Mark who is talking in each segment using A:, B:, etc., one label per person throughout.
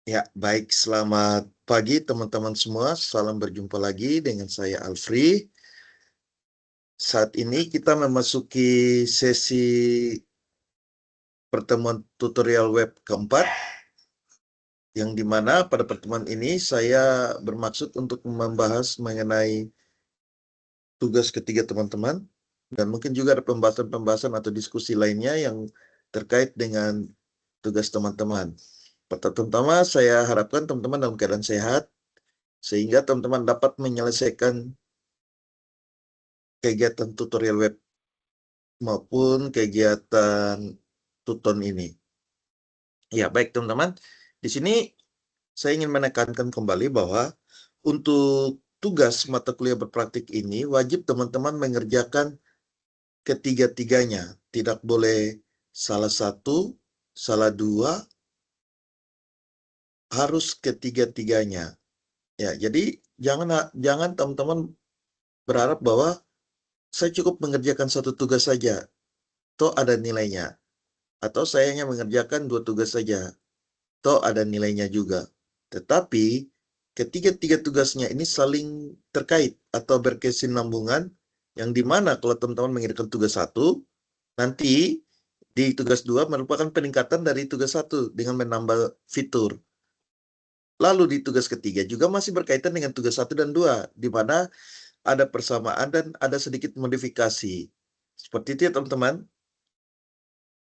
A: Ya, baik. Selamat pagi teman-teman semua. Salam berjumpa lagi dengan saya Alfri. Saat ini kita memasuki sesi pertemuan tutorial web keempat, yang dimana pada pertemuan ini saya bermaksud untuk membahas mengenai tugas ketiga teman-teman, dan mungkin juga ada pembahasan-pembahasan atau diskusi lainnya yang terkait dengan tugas teman-teman. Pertama-tama saya harapkan teman-teman dalam keadaan sehat, sehingga teman-teman dapat menyelesaikan kegiatan tutorial web maupun kegiatan tuton ini. Ya, baik teman-teman. Di sini saya ingin menekankan kembali bahwa untuk tugas mata kuliah berpraktik ini wajib teman-teman mengerjakan ketiga-tiganya. Tidak boleh salah satu, salah dua, harus ketiga-tiganya. Ya, jadi jangan teman-teman berharap bahwa saya cukup mengerjakan satu tugas saja, toh ada nilainya. Atau saya hanya mengerjakan dua tugas saja, toh ada nilainya juga. Tetapi ketiga-tiga tugasnya ini saling terkait atau berkesinambungan, yang dimana kalau teman-teman mengerjakan tugas satu, nanti di tugas dua merupakan peningkatan dari tugas satu dengan menambah fitur. Lalu di tugas ketiga juga masih berkaitan dengan tugas satu dan dua, di mana ada persamaan dan ada sedikit modifikasi. Seperti itu ya teman-teman.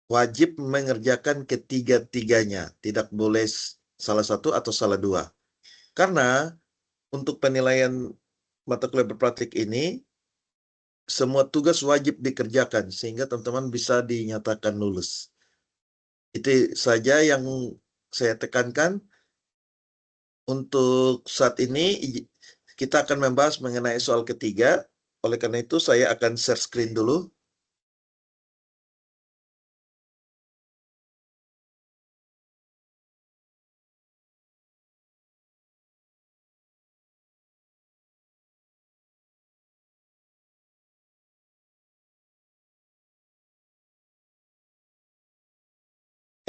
A: Wajib mengerjakan ketiga-tiganya, tidak boleh salah satu atau salah dua. Karena untuk penilaian mata kuliah berpraktik ini, semua tugas wajib dikerjakan sehingga teman-teman bisa dinyatakan lulus. Itu saja yang saya tekankan. Untuk saat ini kita akan membahas mengenai soal ketiga. Oleh karena itu saya akan share screen dulu.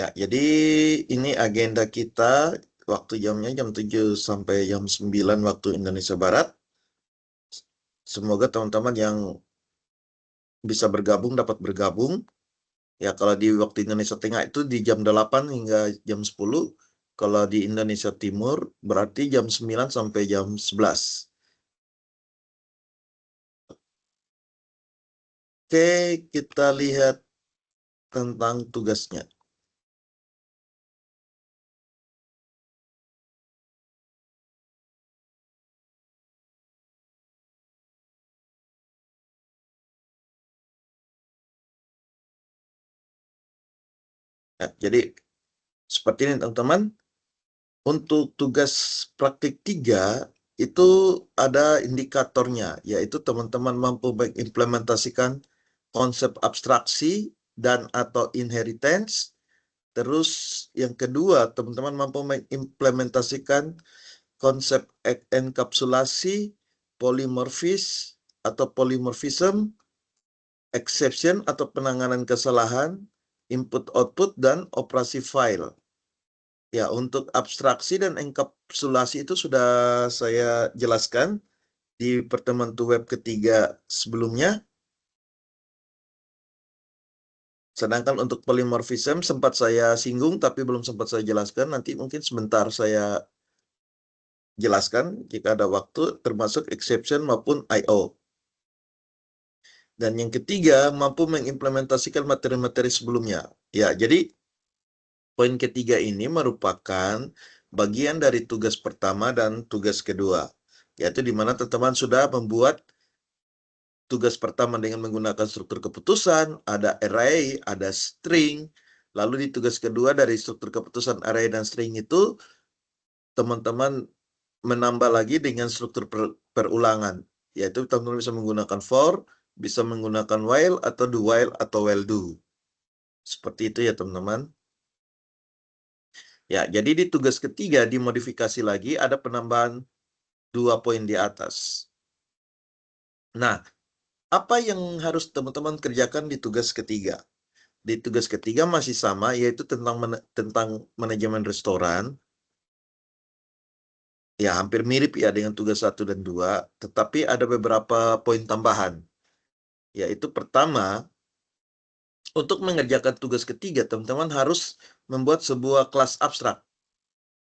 A: Ya, jadi ini agenda kita, waktu jamnya jam 7 sampai jam 9 waktu Indonesia Barat. Semoga teman-teman yang bisa bergabung dapat bergabung. Ya, kalau di waktu Indonesia Tengah itu di jam 8 hingga jam 10. Kalau di Indonesia Timur berarti jam 9 sampai jam 11. Oke, kita lihat tentang tugasnya. Ya, jadi seperti ini teman-teman. Untuk tugas praktik 3 itu ada indikatornya, yaitu teman-teman mampu mengimplementasikan konsep abstraksi dan atau inheritance. Terus yang kedua, teman-teman mampu mengimplementasikan konsep enkapsulasi, polimorfis atau polymorphism, exception atau penanganan kesalahan, input-output, dan operasi file. Ya, untuk abstraksi dan enkapsulasi itu sudah saya jelaskan di pertemuan web ketiga sebelumnya. Sedangkan untuk polymorphism sempat saya singgung tapi belum sempat saya jelaskan. Nanti mungkin sebentar saya jelaskan jika ada waktu, termasuk exception maupun I/O. Dan yang ketiga, mampu mengimplementasikan materi-materi sebelumnya. Ya, jadi poin ketiga ini merupakan bagian dari tugas pertama dan tugas kedua, yaitu di mana teman-teman sudah membuat tugas pertama dengan menggunakan struktur keputusan, ada array, ada string. Lalu di tugas kedua dari struktur keputusan array dan string itu, teman-teman menambah lagi dengan struktur perulangan, yaitu teman-teman bisa menggunakan for, bisa menggunakan while, atau do while, atau while do. Seperti itu ya teman-teman. Ya, jadi di tugas ketiga dimodifikasi lagi, ada penambahan 2 poin di atas. Nah, apa yang harus teman-teman kerjakan di tugas ketiga? Di tugas ketiga masih sama, yaitu tentang manajemen restoran. Ya, hampir mirip ya dengan tugas 1 dan 2, tetapi ada beberapa poin tambahan. Yaitu pertama, untuk mengerjakan tugas ketiga, teman-teman harus membuat sebuah kelas abstrak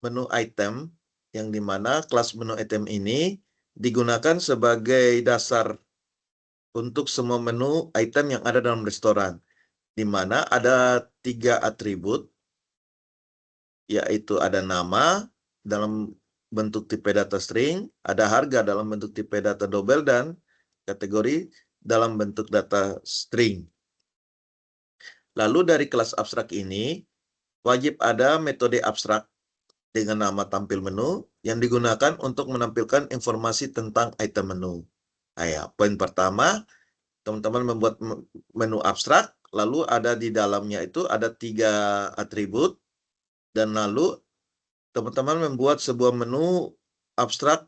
A: menu item, yang dimana kelas menu item ini digunakan sebagai dasar untuk semua menu item yang ada dalam restoran, di mana ada 3 atribut, yaitu ada nama dalam bentuk tipe data string, ada harga dalam bentuk tipe data double, dan kategori dalam bentuk data string. Lalu dari kelas abstrak ini, wajib ada metode abstrak dengan nama tampil menu yang digunakan untuk menampilkan informasi tentang item menu. Nah ya, poin pertama, teman-teman membuat menu abstrak, lalu ada di dalamnya itu ada 3 atribut, dan lalu teman-teman membuat sebuah menu abstrak,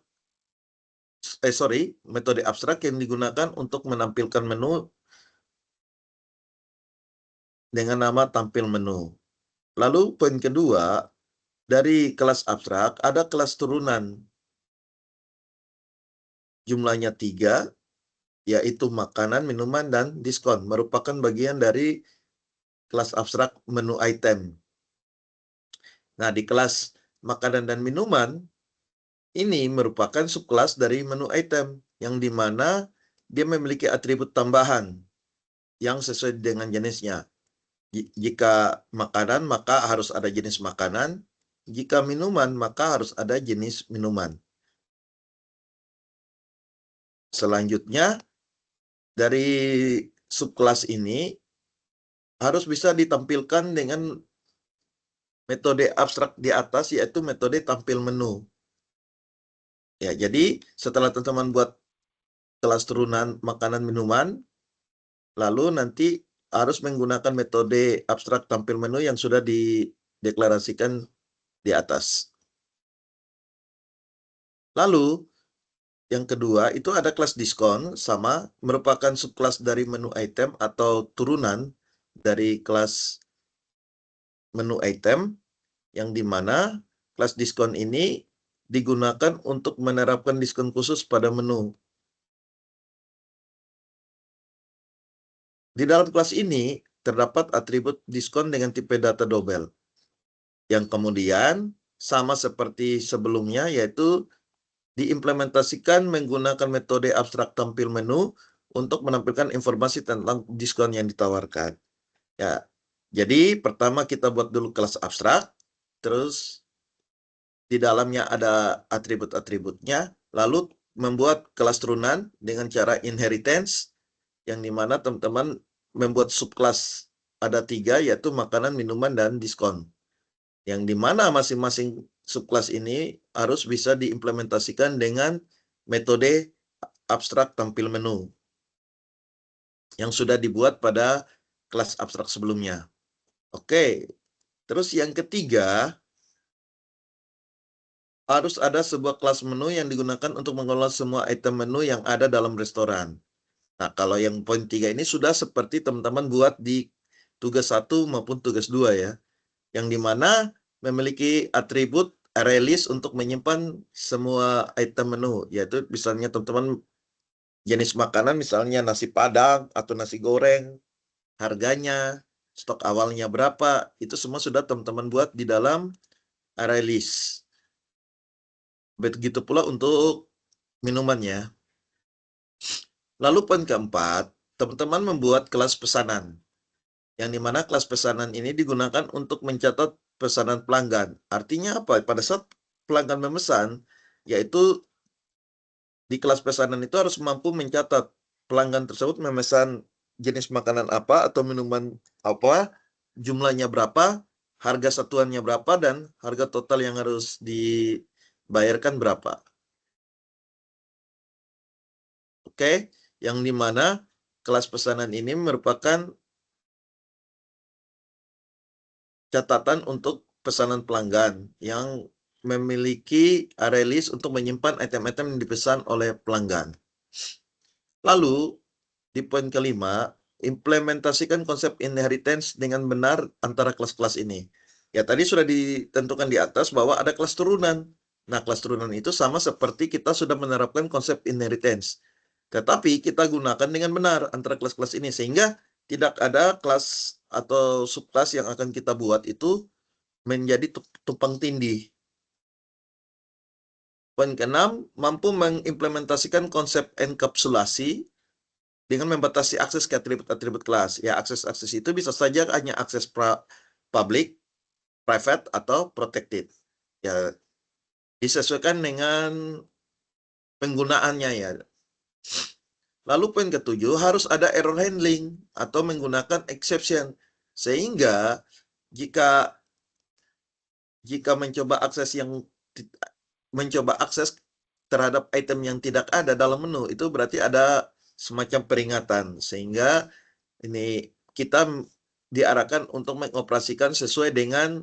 A: metode abstrak yang digunakan untuk menampilkan menu dengan nama tampil menu. Lalu poin kedua, dari kelas abstrak ada kelas turunan. Jumlahnya 3, yaitu makanan, minuman, dan diskon, merupakan bagian dari kelas abstrak menu item. Nah, di kelas makanan dan minuman, ini merupakan subkelas dari menu item, yang dimana dia memiliki atribut tambahan yang sesuai dengan jenisnya. Jika makanan, maka harus ada jenis makanan. Jika minuman, maka harus ada jenis minuman. Selanjutnya, dari subkelas ini harus bisa ditampilkan dengan metode abstrak di atas, yaitu metode tampil menu. Ya, jadi setelah teman-teman buat kelas turunan makanan minuman, lalu nanti harus menggunakan metode abstrak tampil menu yang sudah dideklarasikan di atas. Lalu yang kedua itu ada kelas diskon, sama merupakan subkelas dari menu item atau turunan dari kelas menu item, yang dimana kelas diskon ini digunakan untuk menerapkan diskon khusus pada menu. Di dalam kelas ini terdapat atribut diskon dengan tipe data double, yang kemudian sama seperti sebelumnya, yaitu diimplementasikan menggunakan metode abstrak tampil menu untuk menampilkan informasi tentang diskon yang ditawarkan. Ya, jadi pertama kita buat dulu kelas abstrak, terus di dalamnya ada atribut-atributnya, lalu membuat kelas turunan dengan cara inheritance, yang dimana teman-teman membuat subkelas ada 3, yaitu makanan, minuman, dan diskon. Yang dimana masing-masing subkelas ini harus bisa diimplementasikan dengan metode abstrak tampil menu yang sudah dibuat pada kelas abstrak sebelumnya. Oke, terus yang ketiga, harus ada sebuah kelas menu yang digunakan untuk mengelola semua item menu yang ada dalam restoran. Nah, kalau yang poin 3 ini sudah seperti teman-teman buat di tugas 1 maupun tugas 2 ya, yang dimana memiliki atribut array list untuk menyimpan semua item menu, yaitu misalnya teman-teman jenis makanan, misalnya nasi padang atau nasi goreng, harganya, stok awalnya berapa, itu semua sudah teman-teman buat di dalam array list. Begitu pula untuk minumannya. Lalu poin keempat, teman-teman membuat kelas pesanan, yang dimana kelas pesanan ini digunakan untuk mencatat pesanan pelanggan. Artinya apa? Pada saat pelanggan memesan, yaitu di kelas pesanan itu harus mampu mencatat pelanggan tersebut memesan jenis makanan apa atau minuman apa, jumlahnya berapa, harga satuannya berapa, dan harga total yang harus dibayarkan berapa. Oke, yang dimana kelas pesanan ini merupakan catatan untuk pesanan pelanggan yang memiliki array list untuk menyimpan item-item yang dipesan oleh pelanggan. Lalu, di poin kelima, implementasikan konsep inheritance dengan benar antara kelas-kelas ini. Ya, tadi sudah ditentukan di atas bahwa ada kelas turunan. Nah, kelas turunan itu sama seperti kita sudah menerapkan konsep inheritance. Tetapi kita gunakan dengan benar antara kelas-kelas ini, sehingga tidak ada kelas atau subkelas yang akan kita buat itu menjadi tumpang tindih. Poin keenam, mampu mengimplementasikan konsep enkapsulasi dengan membatasi akses ke atribut-atribut kelas. Ya, akses-akses itu bisa saja hanya akses public, private, atau protected. Ya, disesuaikan dengan penggunaannya ya. Lalu poin ketujuh, harus ada error handling atau menggunakan exception. Sehingga jika mencoba akses terhadap item yang tidak ada dalam menu, itu berarti ada semacam peringatan, sehingga ini kita diarahkan untuk mengoperasikan sesuai dengan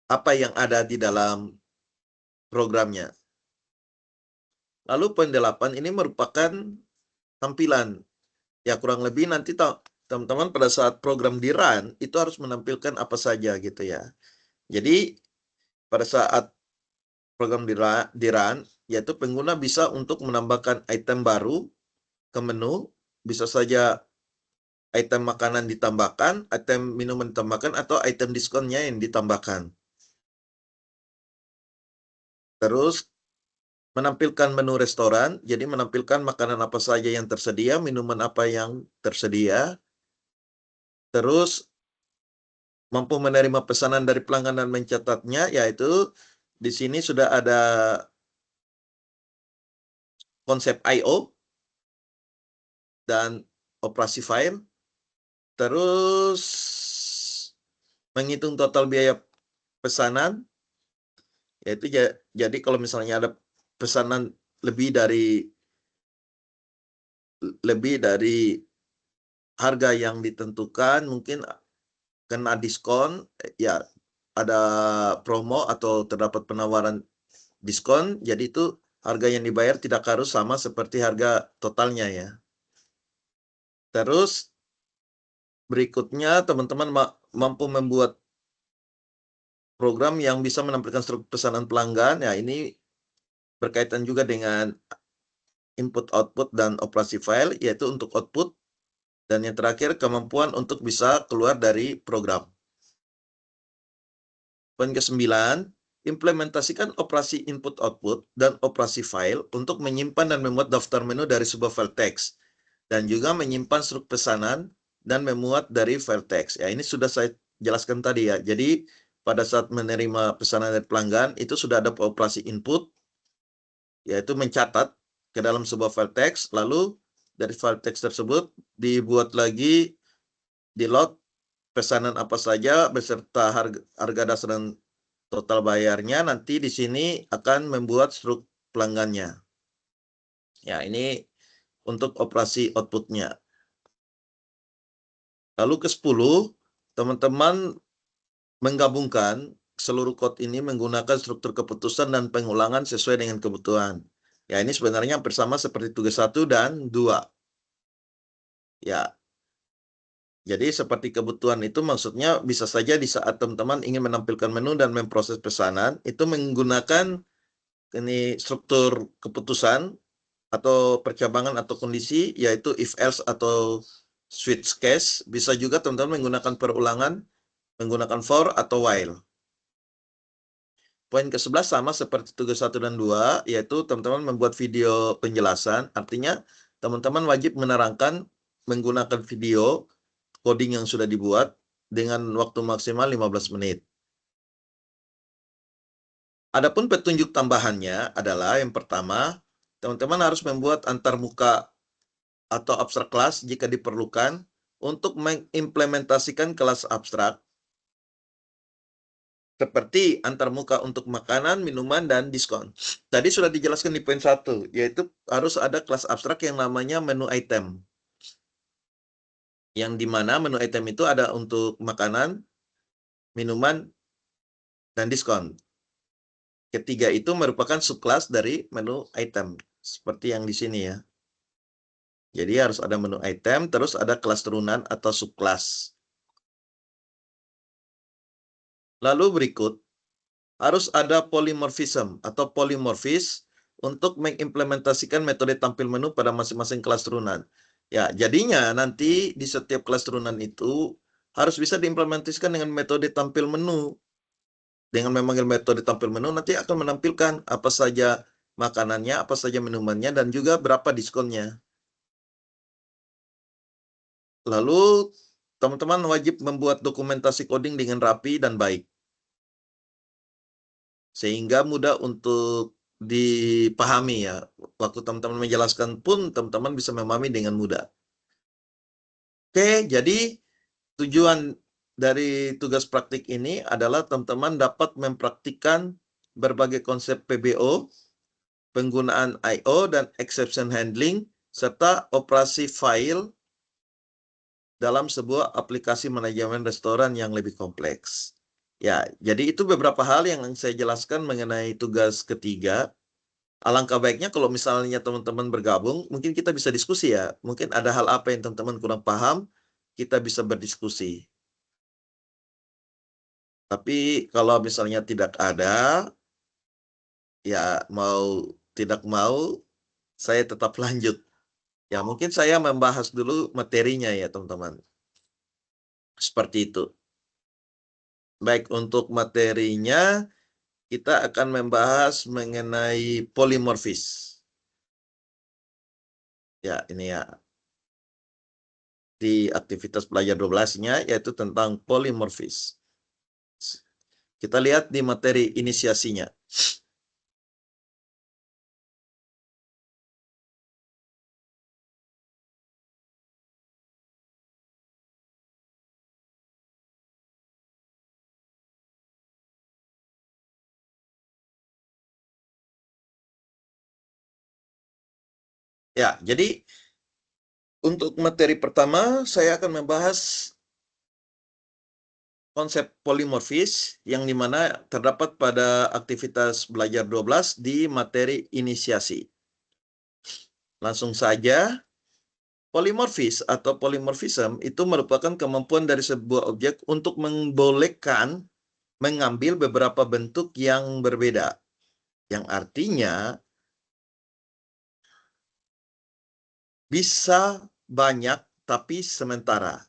A: apa yang ada di dalam programnya. Lalu poin 8 ini merupakan tampilan. Ya, kurang lebih nanti teman-teman pada saat program di run itu harus menampilkan apa saja gitu ya. Jadi pada saat program di run, yaitu pengguna bisa untuk menambahkan item baru ke menu, bisa saja item makanan ditambahkan, item minuman ditambahkan, atau item diskonnya yang ditambahkan. Terus menampilkan menu restoran, jadi menampilkan makanan apa saja yang tersedia, minuman apa yang tersedia. Terus mampu menerima pesanan dari pelanggan dan mencatatnya, yaitu di sini sudah ada konsep I/O dan operasi file. Terus menghitung total biaya pesanan, yaitu jadi kalau misalnya ada pesanan lebih dari harga yang ditentukan, mungkin kena diskon, ya ada promo atau terdapat penawaran diskon, jadi itu harga yang dibayar tidak harus sama seperti harga totalnya ya. Terus berikutnya teman-teman mampu membuat program yang bisa menampilkan struktur pesanan pelanggan. Ya, ini berkaitan juga dengan input output dan operasi file, yaitu untuk output, dan yang terakhir kemampuan untuk bisa keluar dari program. Poin ke-9, implementasikan operasi input output dan operasi file untuk menyimpan dan memuat daftar menu dari sebuah file teks, dan juga menyimpan struktur pesanan dan memuat dari file teks. Ya, ini sudah saya jelaskan tadi ya. Jadi pada saat menerima pesanan dari pelanggan itu sudah ada operasi input, yaitu mencatat ke dalam sebuah file teks, lalu dari file teks tersebut dibuat lagi di load pesanan apa saja beserta harga dasar dan total bayarnya. Nanti di sini akan membuat struk pelanggannya. Ya, ini untuk operasi outputnya. Lalu ke-10, teman-teman menggabungkan seluruh code ini menggunakan struktur keputusan dan pengulangan sesuai dengan kebutuhan. Ya, ini sebenarnya hampir sama seperti tugas 1 dan 2. Ya, jadi seperti kebutuhan itu maksudnya bisa saja di saat teman-teman ingin menampilkan menu dan memproses pesanan, itu menggunakan ini struktur keputusan atau percabangan atau kondisi, yaitu if else atau switch case. Bisa juga teman-teman menggunakan perulangan, menggunakan for atau while. Poin ke-11 sama seperti tugas 1 dan 2, yaitu teman-teman membuat video penjelasan. Artinya teman-teman wajib menerangkan menggunakan video coding yang sudah dibuat dengan waktu maksimal 15 menit. Adapun petunjuk tambahannya adalah yang pertama, teman-teman harus membuat antarmuka atau abstrak kelas jika diperlukan untuk mengimplementasikan kelas abstrak seperti antarmuka untuk makanan, minuman, dan diskon. Tadi sudah dijelaskan di poin 1, yaitu harus ada kelas abstrak yang namanya menu item. Yang dimana menu item itu ada untuk makanan, minuman, dan diskon. Ketiga itu merupakan subkelas dari menu item, seperti yang di sini ya. Jadi harus ada menu item, terus ada kelas turunan atau subkelas. Lalu berikut, harus ada polymorphism atau polimorfis untuk mengimplementasikan metode tampil menu pada masing-masing kelas turunan. Ya, jadinya nanti di setiap kelas turunan itu harus bisa diimplementasikan dengan metode tampil menu. Dengan memanggil metode tampil menu nanti akan menampilkan apa saja makanannya, apa saja minumannya, dan juga berapa diskonnya. Lalu, teman-teman wajib membuat dokumentasi coding dengan rapi dan baik, sehingga mudah untuk dipahami ya. Waktu teman-teman menjelaskan pun, teman-teman bisa memahami dengan mudah. Oke, jadi tujuan dari tugas praktik ini adalah teman-teman dapat mempraktikkan berbagai konsep PBO, penggunaan I/O dan exception handling, serta operasi file dalam sebuah aplikasi manajemen restoran yang lebih kompleks. Ya, jadi itu beberapa hal yang saya jelaskan mengenai tugas ketiga. Alangkah baiknya kalau misalnya teman-teman bergabung, mungkin kita bisa diskusi ya. Mungkin ada hal apa yang teman-teman kurang paham, kita bisa berdiskusi. Tapi kalau misalnya tidak ada, ya mau tidak mau, saya tetap lanjut. Ya, mungkin saya membahas dulu materinya ya, teman-teman. Seperti itu. Baik, untuk materinya, kita akan membahas mengenai polimorfis. Ya, ini ya. Di aktivitas belajar 12-nya, yaitu tentang polimorfis. Kita lihat di materi inisiasinya. Ya, jadi untuk materi pertama, saya akan membahas konsep polimorfis yang dimana terdapat pada aktivitas belajar 12 di materi inisiasi. Langsung saja, polimorfis atau polimorfism itu merupakan kemampuan dari sebuah objek untuk membolehkan mengambil beberapa bentuk yang berbeda. Yang artinya bisa banyak tapi sementara.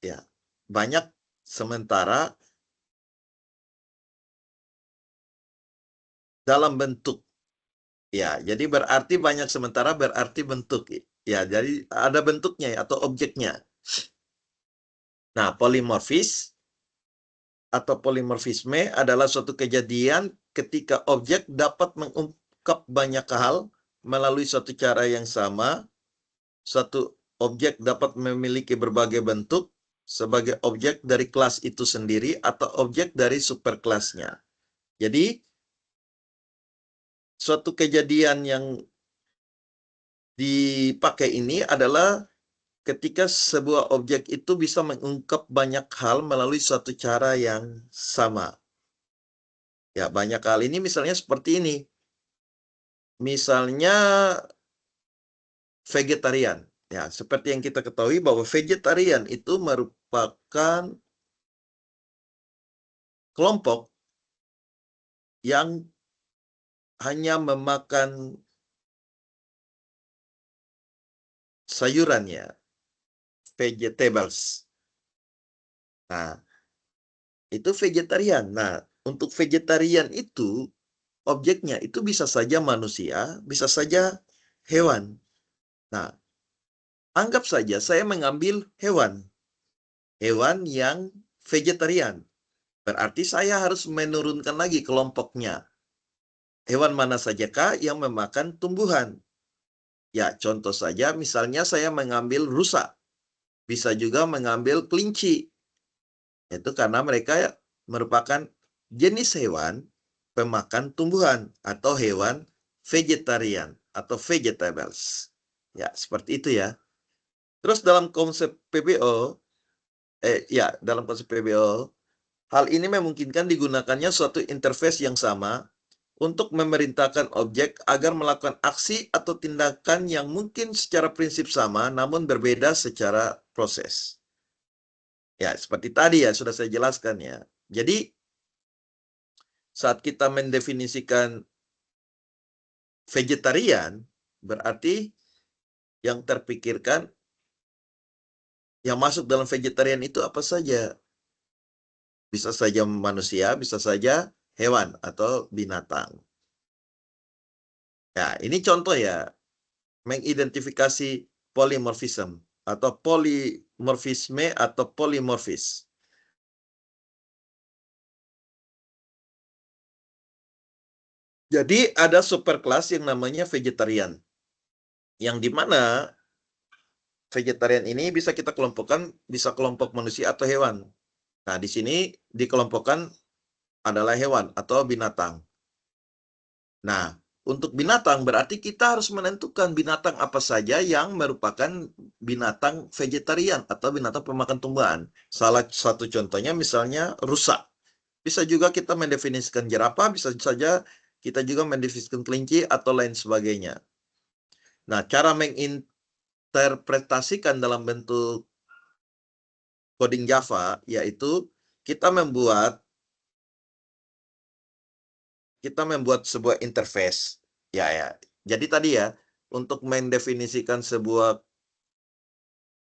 A: Ya, banyak sementara dalam bentuk. Ya, jadi berarti banyak sementara berarti bentuk. Ya, jadi ada bentuknya atau objeknya. Nah, polimorfis atau polimorfisme adalah suatu kejadian ketika objek dapat mengungkap banyak hal melalui suatu cara yang sama. Suatu objek dapat memiliki berbagai bentuk sebagai objek dari kelas itu sendiri atau objek dari superkelasnya. Jadi, suatu kejadian yang dipakai ini adalah ketika sebuah objek itu bisa mengungkap banyak hal melalui suatu cara yang sama. Ya, banyak hal ini misalnya seperti ini. Misalnya vegetarian. Ya, seperti yang kita ketahui bahwa vegetarian itu merupakan kelompok yang hanya memakan sayurannya, vegetables. Nah, itu vegetarian. Nah, untuk vegetarian itu, objeknya itu bisa saja manusia, bisa saja hewan. Nah, anggap saja saya mengambil hewan. Hewan yang vegetarian. Berarti saya harus menurunkan lagi kelompoknya. Hewan mana sajakah yang memakan tumbuhan? Ya, contoh saja misalnya saya mengambil rusa. Bisa juga mengambil kelinci. Itu karena mereka merupakan jenis hewan pemakan tumbuhan atau hewan vegetarian atau vegetables. Ya, seperti itu ya. Terus dalam konsep PBO, dalam konsep PBO, hal ini memungkinkan digunakannya suatu interface yang sama untuk memerintahkan objek agar melakukan aksi atau tindakan yang mungkin secara prinsip sama namun berbeda secara proses. Ya, seperti tadi ya sudah saya jelaskan ya. Jadi saat kita mendefinisikan vegetarian, berarti yang terpikirkan, yang masuk dalam vegetarian itu apa saja? Bisa saja manusia, bisa saja hewan atau binatang. Ya, ini contoh ya, mengidentifikasi polymorphism atau polimorfisme atau polimorfis. Jadi ada superkelas yang namanya vegetarian, yang dimana vegetarian ini bisa kita kelompokkan, bisa kelompok manusia atau hewan. Nah, di sini dikelompokkan adalah hewan atau binatang. Nah, untuk binatang berarti kita harus menentukan binatang apa saja yang merupakan binatang vegetarian atau binatang pemakan tumbuhan. Salah satu contohnya misalnya rusa. Bisa juga kita mendefinisikan jerapah, bisa saja kita juga mendefinisikan kelinci atau lain sebagainya. Nah, cara menginterpretasikan dalam bentuk coding Java yaitu kita membuat sebuah interface. Ya. Jadi tadi ya, untuk mendefinisikan sebuah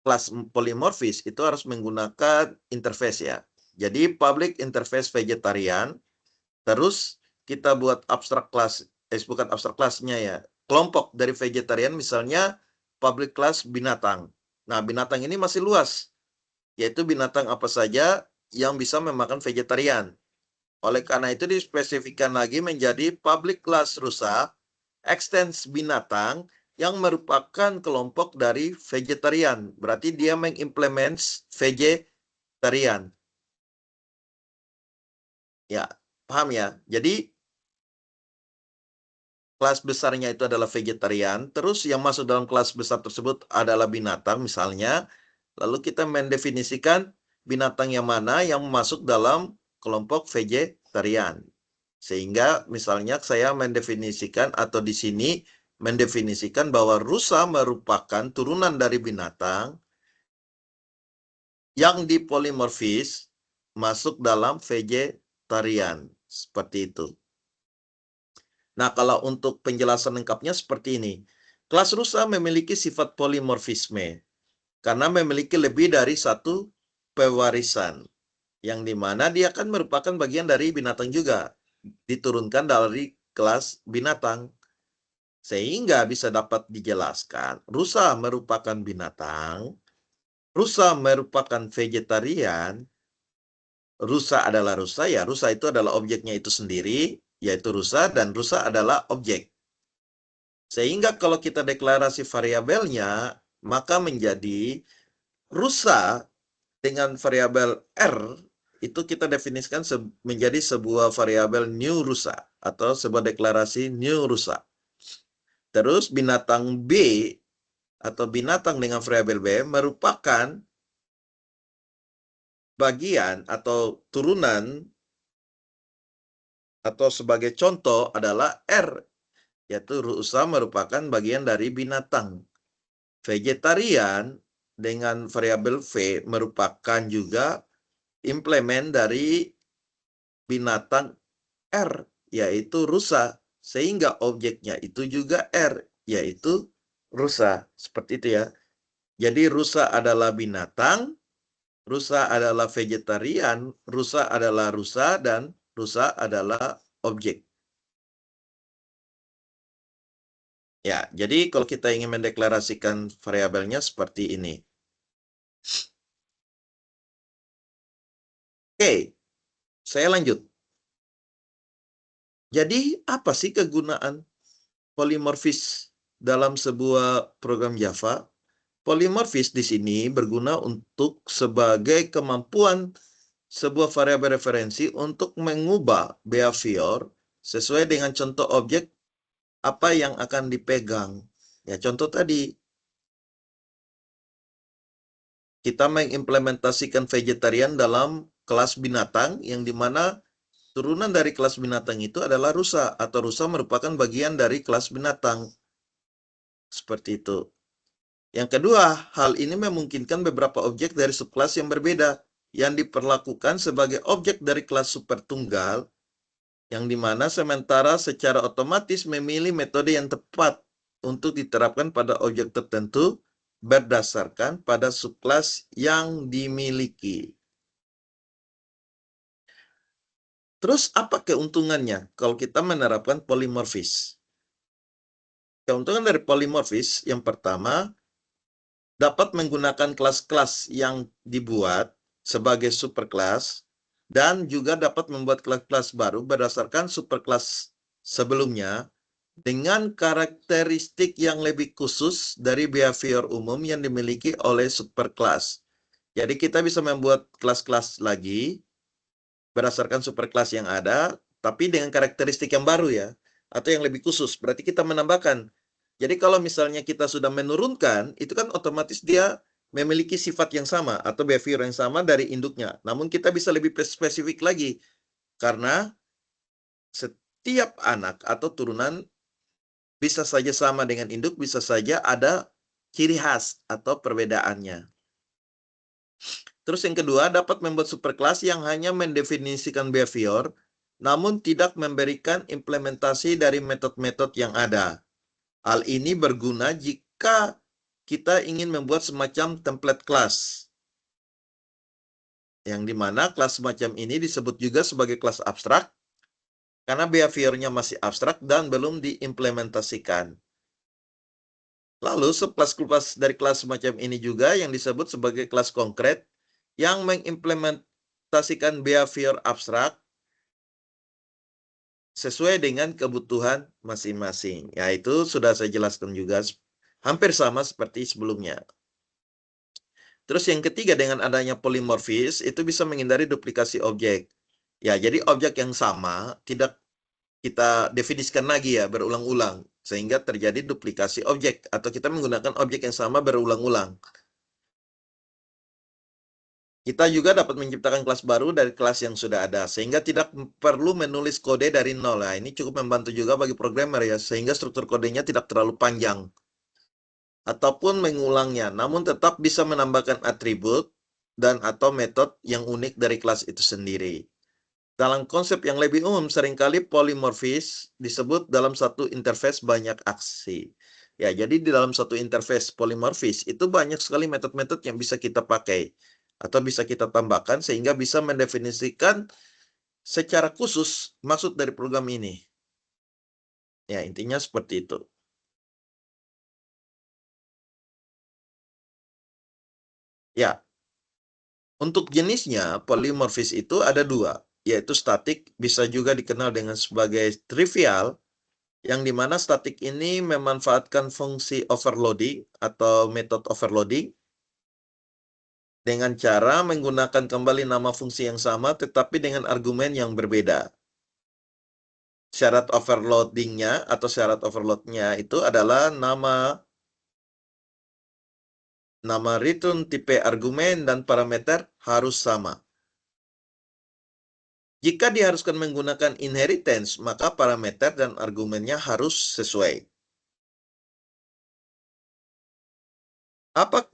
A: kelas polimorfis itu harus menggunakan interface ya. Jadi public interface vegetarian, terus kita buat abstrak kelas, bukan abstrak kelasnya ya, kelompok dari vegetarian misalnya public class binatang. Nah, binatang ini masih luas, yaitu binatang apa saja yang bisa memakan vegetarian. Oleh karena itu dispesifikkan lagi menjadi public class rusa, extends binatang yang merupakan kelompok dari vegetarian. Berarti dia mengimplement vegetarian. Ya, paham ya? Jadi kelas besarnya itu adalah vegetarian, terus yang masuk dalam kelas besar tersebut adalah binatang misalnya, lalu kita mendefinisikan binatang yang mana yang masuk dalam kelompok vegetarian. Sehingga misalnya saya mendefinisikan atau di sini mendefinisikan bahwa rusa merupakan turunan dari binatang yang dipolimorfis masuk dalam vegetarian. Seperti itu. Nah, kalau untuk penjelasan lengkapnya seperti ini. Kelas rusa memiliki sifat polimorfisme karena memiliki lebih dari satu pewarisan, yang dimana dia akan merupakan bagian dari binatang juga, diturunkan dari kelas binatang. Sehingga bisa dapat dijelaskan, rusa merupakan binatang, rusa merupakan vegetarian, rusa adalah rusa, ya rusa itu adalah objeknya itu sendiri, yaitu rusa, dan rusa adalah objek. Sehingga kalau kita deklarasi variabelnya, maka menjadi rusa dengan variabel R, itu kita definisikan menjadi sebuah variabel new rusa, atau sebuah deklarasi new rusa. Terus binatang B atau binatang dengan variabel B merupakan bagian atau turunan, atau sebagai contoh adalah R, yaitu rusa merupakan bagian dari binatang. Vegetarian dengan variabel V merupakan juga implement dari binatang R, yaitu rusa. Sehingga objeknya itu juga R, yaitu rusa. Seperti itu ya. Jadi rusa adalah binatang, rusa adalah vegetarian, rusa adalah rusa, dan rusa adalah objek. Ya, jadi kalau kita ingin mendeklarasikan variabelnya seperti ini. Oke, saya lanjut. Jadi, apa sih kegunaan polimorfis dalam sebuah program Java? Polimorfis di sini berguna untuk sebagai kemampuan sebuah variabel referensi untuk mengubah behavior sesuai dengan contoh objek apa yang akan dipegang. Ya, contoh tadi, kita mengimplementasikan vegetarian dalam kelas binatang yang dimana turunan dari kelas binatang itu adalah rusa, atau rusa merupakan bagian dari kelas binatang. Seperti itu. Yang kedua, hal ini memungkinkan beberapa objek dari subkelas yang berbeda yang diperlakukan sebagai objek dari kelas super tunggal Yang dimana sementara secara otomatis memilih metode yang tepat untuk diterapkan pada objek tertentu berdasarkan pada subkelas yang dimiliki. Terus apa keuntungannya kalau kita menerapkan polimorfis? Keuntungan dari polimorfis yang pertama, dapat menggunakan kelas-kelas yang dibuat sebagai superkelas dan juga dapat membuat kelas-kelas baru berdasarkan superkelas sebelumnya dengan karakteristik yang lebih khusus dari behavior umum yang dimiliki oleh superkelas. Jadi kita bisa membuat kelas-kelas lagi berdasarkan superkelas yang ada, tapi dengan karakteristik yang baru ya, atau yang lebih khusus. Berarti kita menambahkan. Jadi kalau misalnya kita sudah menurunkan, itu kan otomatis dia memiliki sifat yang sama atau behavior yang sama dari induknya. Namun kita bisa lebih spesifik lagi, karena setiap anak atau turunan bisa saja sama dengan induk, bisa saja ada ciri khas atau perbedaannya. Terus yang kedua, dapat membuat superkelas yang hanya mendefinisikan behavior, namun tidak memberikan implementasi dari metode-metode yang ada. Hal ini berguna jika kita ingin membuat semacam template kelas, yang dimana kelas semacam ini disebut juga sebagai kelas abstrak, karena behaviornya masih abstrak dan belum diimplementasikan. Lalu, subkelas-kelas dari kelas semacam ini juga yang disebut sebagai kelas konkret, yang mengimplementasikan behavior abstrak sesuai dengan kebutuhan masing-masing. Ya, itu sudah saya jelaskan juga, hampir sama seperti sebelumnya. Terus yang ketiga, dengan adanya polimorfis, itu bisa menghindari duplikasi objek. Ya, jadi objek yang sama tidak kita definisikan lagi ya, berulang-ulang. Sehingga terjadi duplikasi objek, atau kita menggunakan objek yang sama berulang-ulang. Kita juga dapat menciptakan kelas baru dari kelas yang sudah ada, sehingga tidak perlu menulis kode dari nol. Nah, ini cukup membantu juga bagi programmer ya, sehingga struktur kodenya tidak terlalu panjang. Ataupun mengulangnya, namun tetap bisa menambahkan atribut dan atau metode yang unik dari kelas itu sendiri. Dalam konsep yang lebih umum, seringkali polimorfis disebut dalam satu interface banyak aksi. Ya, jadi di dalam satu interface polimorfis, itu banyak sekali metode-metode yang bisa kita pakai atau bisa kita tambahkan sehingga bisa mendefinisikan secara khusus maksud dari program ini. Ya, intinya seperti itu. Ya, untuk jenisnya polimorfis itu ada dua, yaitu statik, bisa juga dikenal dengan sebagai trivial, yang dimana statik ini memanfaatkan fungsi overloading atau metode overloading dengan cara menggunakan kembali nama fungsi yang sama tetapi dengan argumen yang berbeda. Syarat overloadingnya atau syarat overloadnya itu adalah nama return tipe argumen dan parameter harus sama. Jika diharuskan menggunakan inheritance, maka parameter dan argumennya harus sesuai. Apa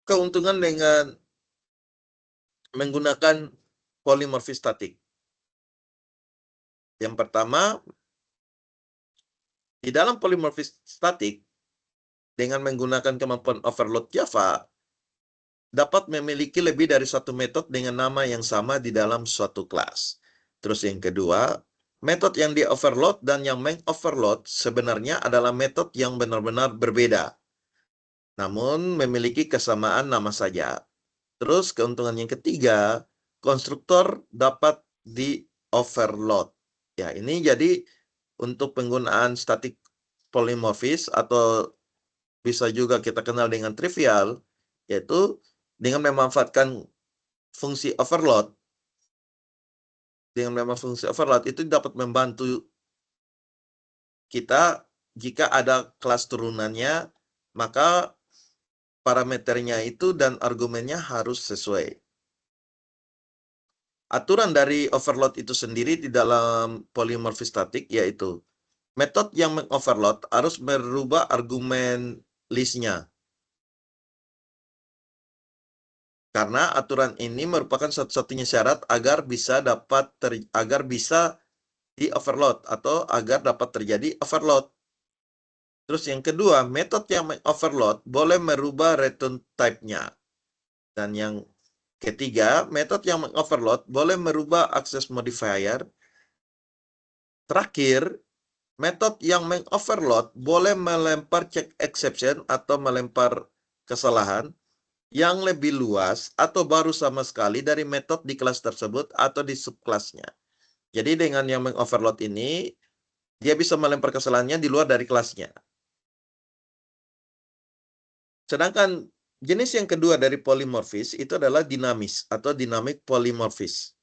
A: keuntungan dengan menggunakan polimorfis statik? Yang pertama, di dalam polimorfis statik, dengan menggunakan kemampuan overload Java, dapat memiliki lebih dari satu metode dengan nama yang sama di dalam suatu kelas. Terus yang kedua, metode yang di-overload dan yang meng-overload sebenarnya adalah metode yang benar-benar berbeda, namun memiliki kesamaan nama saja. Terus keuntungan yang ketiga, konstruktor dapat di-overload. Ya, ini jadi untuk penggunaan statik polimorfis atau bisa juga kita kenal dengan trivial, yaitu dengan memanfaatkan fungsi overload. Dengan fungsi overload itu dapat membantu kita jika ada kelas turunannya, maka parameternya itu dan argumennya harus sesuai. Aturan dari overload itu sendiri di dalam polimorfis statik yaitu metode yang mengoverload harus merubah argumen listnya. Karena aturan ini merupakan satu-satunya syarat agar bisa di overload atau agar dapat terjadi overload. Terus yang kedua, metode yang overload boleh merubah return type-nya. Dan yang ketiga, metode yang overload boleh merubah access modifier. Terakhir, metode yang overload boleh melempar check exception atau melempar kesalahan yang lebih luas atau baru sama sekali dari metode di kelas tersebut atau di subkelasnya. Jadi dengan yang overload ini, dia bisa melempar kesalahannya di luar dari kelasnya. Sedangkan jenis yang kedua dari polymorphis itu adalah dinamis atau dynamic polymorphis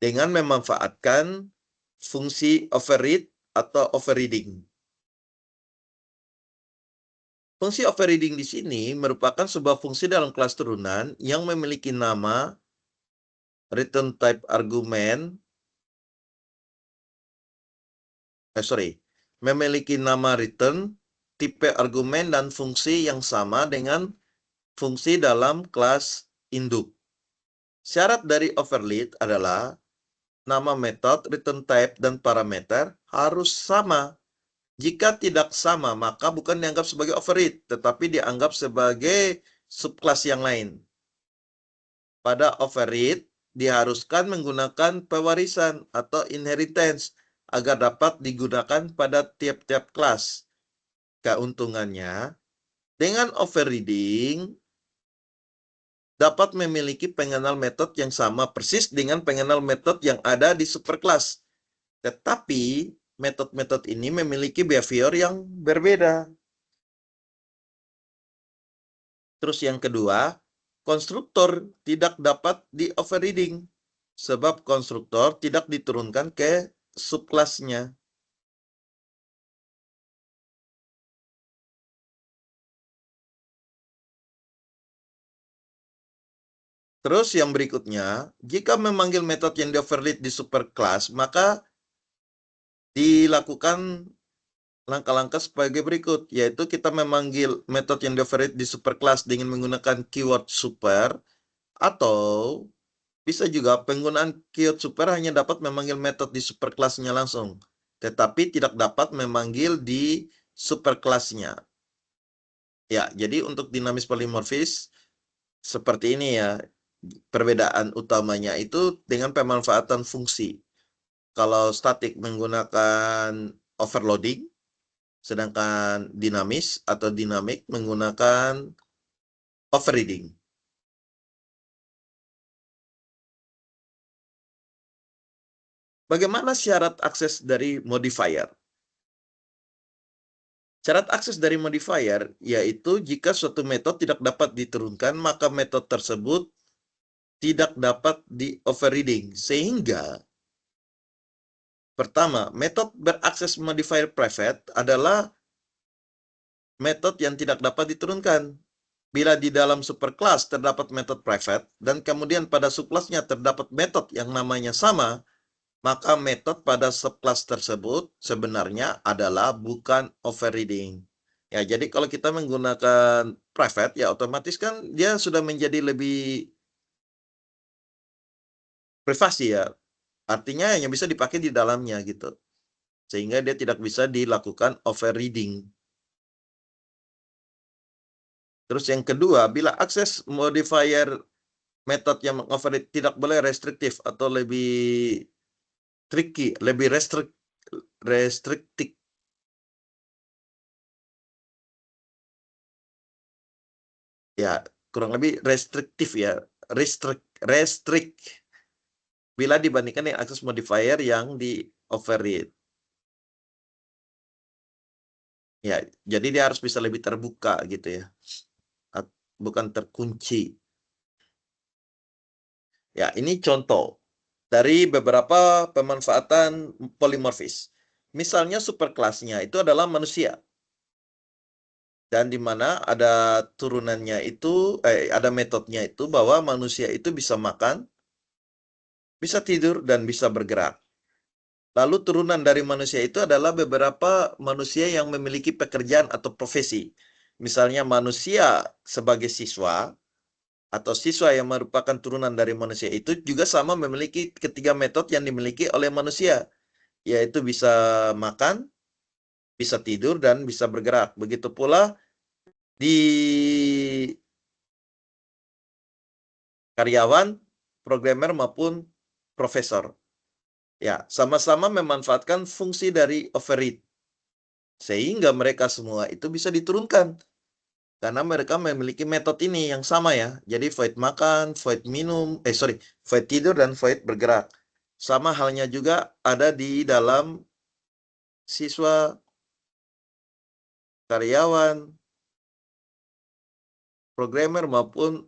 A: dengan memanfaatkan fungsi overread atau overreading. Fungsi overreading di sini merupakan sebuah fungsi dalam kelas turunan yang memiliki nama, return type argumen, memiliki nama return, tipe argumen, dan fungsi yang sama dengan fungsi dalam kelas induk. Syarat dari overread adalah nama metode, return type, dan parameter harus sama. Jika tidak sama, maka bukan dianggap sebagai overread, tetapi dianggap sebagai subclass yang lain. Pada overread, diharuskan menggunakan pewarisan atau inheritance agar dapat digunakan pada tiap-tiap kelas. Keuntungannya, dengan overreading, dapat memiliki pengenal metode yang sama persis dengan pengenal metode yang ada di superclass. Tetapi, metode-metode ini memiliki behavior yang berbeda. Terus yang kedua, konstruktor tidak dapat di overreading sebab konstruktor tidak diturunkan ke subkelasnya. Terus yang berikutnya, jika memanggil metode yang di overread di superclass, maka dilakukan langkah-langkah sebagai berikut, yaitu kita memanggil metode yang di overread di superclass dengan menggunakan keyword super, atau bisa juga penggunaan keyword super hanya dapat memanggil metode di superclassnya langsung, tetapi tidak dapat memanggil di superclassnya. Ya, jadi untuk dinamis polymorphis seperti ini ya. Perbedaan utamanya itu dengan pemanfaatan fungsi. Kalau statik menggunakan overloading, sedangkan dinamis atau dinamik menggunakan overreading. Bagaimana syarat akses dari modifier? Syarat akses dari modifier yaitu jika suatu metode tidak dapat diturunkan, maka metode tersebut tidak dapat di overreading. Sehingga pertama, metode berakses modifier private adalah metode yang tidak dapat diturunkan. Bila di dalam superclass terdapat metode private dan kemudian pada subclassnya terdapat metode yang namanya sama, maka metode pada subclass tersebut sebenarnya adalah bukan overreading. Ya, jadi kalau kita menggunakan private, ya otomatis kan dia sudah menjadi lebih privasi ya. Artinya hanya bisa dipakai di dalamnya gitu. Sehingga dia tidak bisa dilakukan overreading. Terus yang kedua, bila akses modifier metode yang mengoverread tidak boleh restriktif atau lebih tricky, lebih restrictive. Ya, kurang lebih restriktif ya. Restrict bila dibandingkan dengan akses modifier yang di overread. Ya, jadi dia harus bisa lebih terbuka gitu ya. Bukan terkunci. Ya, ini contoh dari beberapa pemanfaatan polymorphis. Misalnya superclassnya itu adalah manusia. Dan di mana ada turunannya itu, ada metodenya itu bahwa manusia itu bisa makan, bisa tidur, dan bisa bergerak. Lalu turunan dari manusia itu adalah beberapa manusia yang memiliki pekerjaan atau profesi. Misalnya manusia sebagai siswa, atau siswa yang merupakan turunan dari manusia itu juga sama memiliki ketiga metode yang dimiliki oleh manusia, yaitu bisa makan, bisa tidur, dan bisa bergerak. Begitu pula di karyawan, programmer maupun profesor. Ya, sama-sama memanfaatkan fungsi dari override, sehingga mereka semua itu bisa diturunkan. Karena mereka memiliki metode ini yang sama ya. Jadi void makan, void minum, void tidur dan void bergerak. Sama halnya juga ada di dalam siswa, karyawan, programmer maupun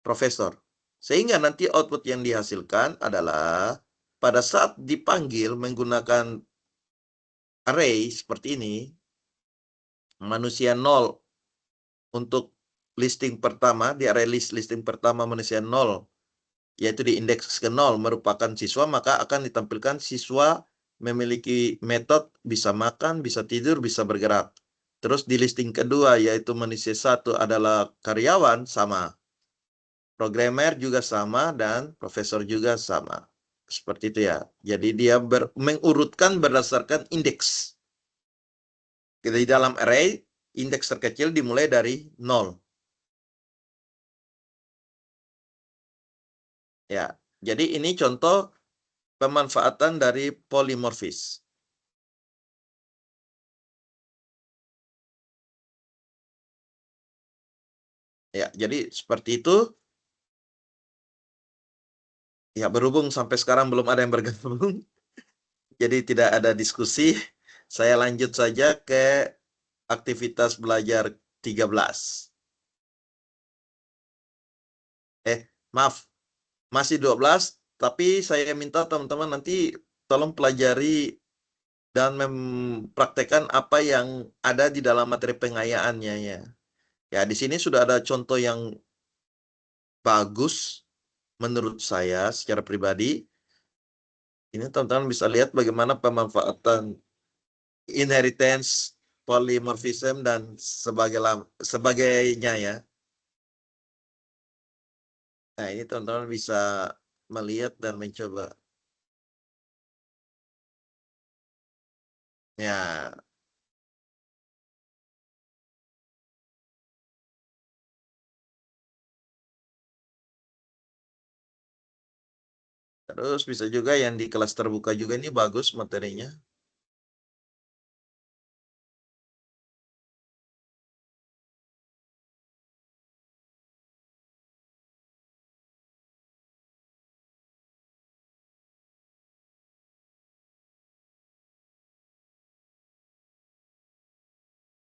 A: profesor. Sehingga nanti output yang dihasilkan adalah pada saat dipanggil menggunakan array seperti ini, manusia 0 untuk listing pertama, di array listing pertama manusia 0, yaitu di indeks ke 0 merupakan siswa, maka akan ditampilkan siswa memiliki metode bisa makan, bisa tidur, bisa bergerak. Terus di listing kedua, yaitu manusia 1 adalah karyawan, sama. Programmer juga sama, dan profesor juga sama. Seperti itu ya. Jadi dia mengurutkan berdasarkan indeks. Di dalam array, indeks terkecil dimulai dari 0. Ya, jadi ini contoh pemanfaatan dari polimorfis. Ya, jadi seperti itu. Ya, berhubung sampai sekarang belum ada yang bergabung, jadi tidak ada diskusi. Saya lanjut saja ke aktivitas belajar 13. Maaf, masih 12, tapi saya minta teman-teman nanti tolong pelajari dan mempraktekkan apa yang ada di dalam materi pengayaannya ya. Ya, di sini sudah ada contoh yang bagus menurut saya secara pribadi. Ini teman-teman bisa lihat bagaimana pemanfaatan inheritance, polymorphism, dan sebagainya ya. Nah, ini teman-teman bisa melihat dan mencoba. Ya, terus bisa juga yang di kelas terbuka juga ini bagus materinya.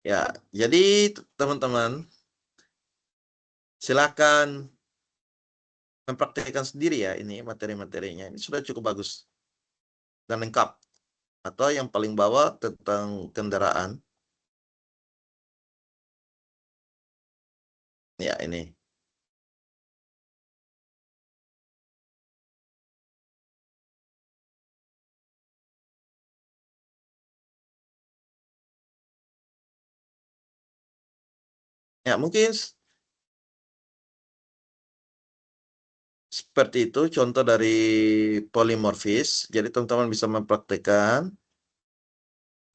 A: Ya, jadi teman-teman silakan mempraktikkan sendiri ya ini materi-materinya. Ini sudah cukup bagus dan lengkap. Atau yang paling bawah tentang kendaraan. Ya, ini. Ya, mungkin seperti itu contoh dari polimorfis. Jadi teman-teman bisa mempraktikkan.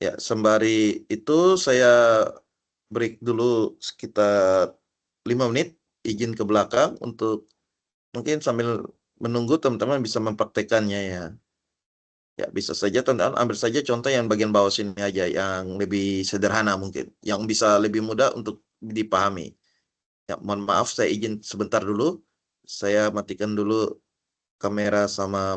A: Ya, sembari itu saya break dulu sekitar 5 menit, izin ke belakang untuk mungkin sambil menunggu teman-teman bisa mempraktekannya ya. Ya, bisa saja teman-teman ambil saja contoh yang bagian bawah sini aja yang lebih sederhana mungkin, yang bisa lebih mudah untuk dipahami. Ya, mohon maaf saya izin sebentar dulu. Saya matikan dulu kamera sama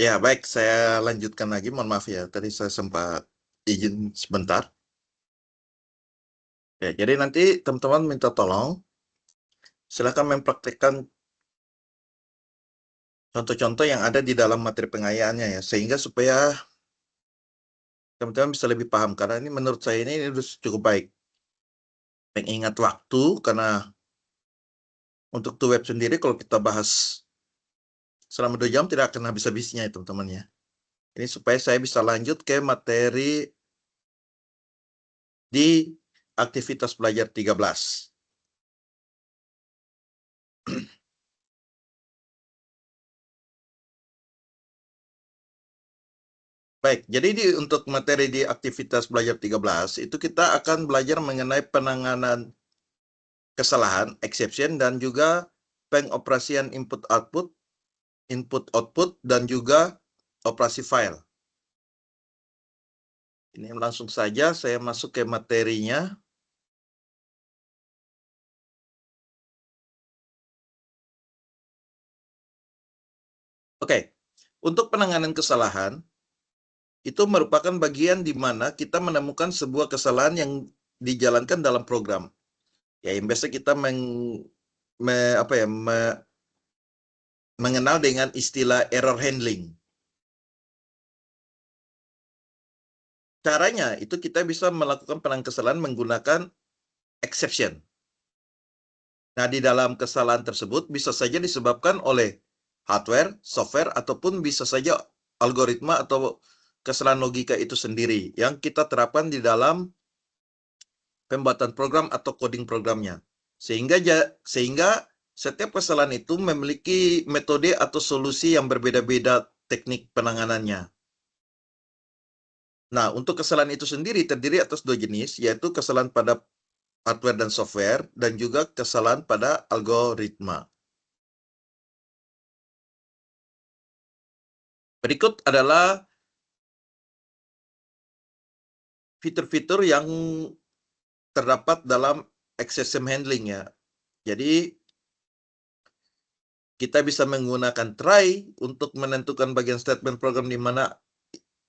A: Ya, baik, saya lanjutkan lagi. Mohon maaf ya, tadi saya sempat izin sebentar. Ya, jadi nanti teman-teman minta tolong, silakan mempraktikkan contoh-contoh yang ada di dalam materi pengayaannya ya, sehingga supaya teman-teman bisa lebih paham. Karena ini menurut saya ini sudah cukup baik. Mengingat waktu, karena untuk tuh web sendiri kalau kita bahas selama 2 jam tidak akan habis-habisnya ya teman-teman ya. Ini supaya saya bisa lanjut ke materi di aktivitas belajar 13. Baik, jadi untuk materi di aktivitas belajar 13 itu kita akan belajar mengenai penanganan kesalahan, exception, dan juga pengoperasian input-output, input-output, dan juga operasi file. Ini langsung saja saya masuk ke materinya. Oke, untuk penanganan kesalahan, itu merupakan bagian di mana kita menemukan sebuah kesalahan yang dijalankan dalam program. Ya, yang biasa kita mengenal dengan istilah error handling. Caranya itu kita bisa melakukan penanganan kesalahan menggunakan exception. Nah, di dalam kesalahan tersebut bisa saja disebabkan oleh hardware, software, ataupun bisa saja algoritma atau kesalahan logika itu sendiri yang kita terapkan di dalam pembuatan program atau coding programnya. Sehingga setiap kesalahan itu memiliki metode atau solusi yang berbeda-beda teknik penanganannya. Nah, untuk kesalahan itu sendiri terdiri atas 2 jenis, yaitu kesalahan pada hardware dan software, dan juga kesalahan pada algoritma. Berikut adalah fitur-fitur yang terdapat dalam exception handling ya. Jadi, kita bisa menggunakan try untuk menentukan bagian statement program di mana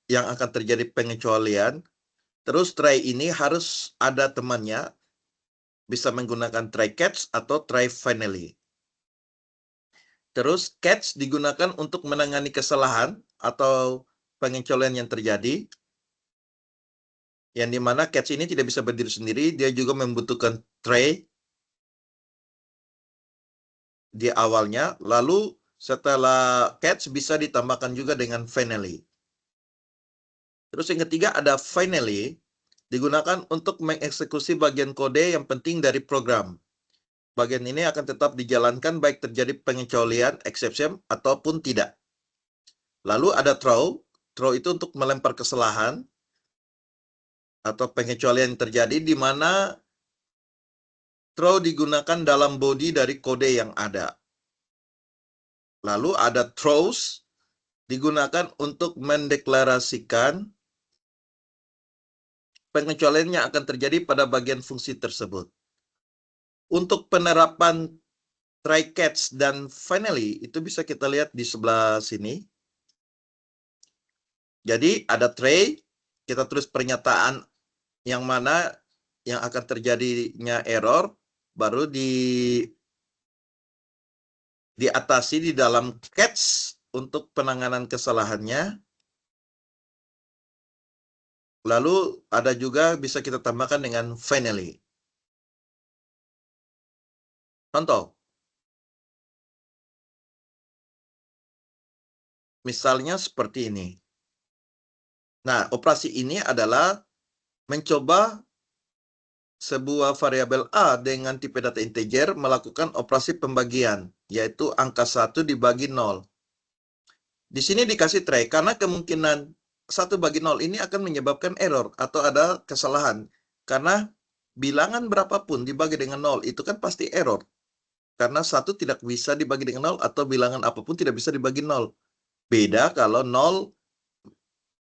A: yang akan terjadi pengecualian. Terus try ini harus ada temannya, bisa menggunakan try catch atau try finally. Terus catch digunakan untuk menangani kesalahan atau pengecualian yang terjadi, yang dimana catch ini tidak bisa berdiri sendiri, dia juga membutuhkan try di awalnya, lalu setelah catch bisa ditambahkan juga dengan finally. Terus yang ketiga ada finally, digunakan untuk mengeksekusi bagian kode yang penting dari program. Bagian ini akan tetap dijalankan baik terjadi pengecualian, exception, ataupun tidak. Lalu ada throw. Throw itu untuk melempar kesalahan atau pengecualian yang terjadi di mana throw digunakan dalam body dari kode yang ada. Lalu ada throws digunakan untuk mendeklarasikan pengecualian yang akan terjadi pada bagian fungsi tersebut. Untuk penerapan try catch dan finally itu bisa kita lihat di sebelah sini. Jadi ada try, kita tulis pernyataan yang mana yang akan terjadinya error, baru diatasi di dalam catch untuk penanganan kesalahannya. Lalu ada juga bisa kita tambahkan dengan finally. Contoh, misalnya seperti ini. Nah, operasi ini adalah mencoba sebuah variabel A dengan tipe data integer melakukan operasi pembagian, yaitu angka 1 dibagi 0. Di sini dikasih try, karena kemungkinan 1 bagi 0 ini akan menyebabkan error atau ada kesalahan. Karena bilangan berapapun dibagi dengan 0 itu kan pasti error. Karena 1 tidak bisa dibagi dengan 0 atau bilangan apapun tidak bisa dibagi 0. Beda kalau 0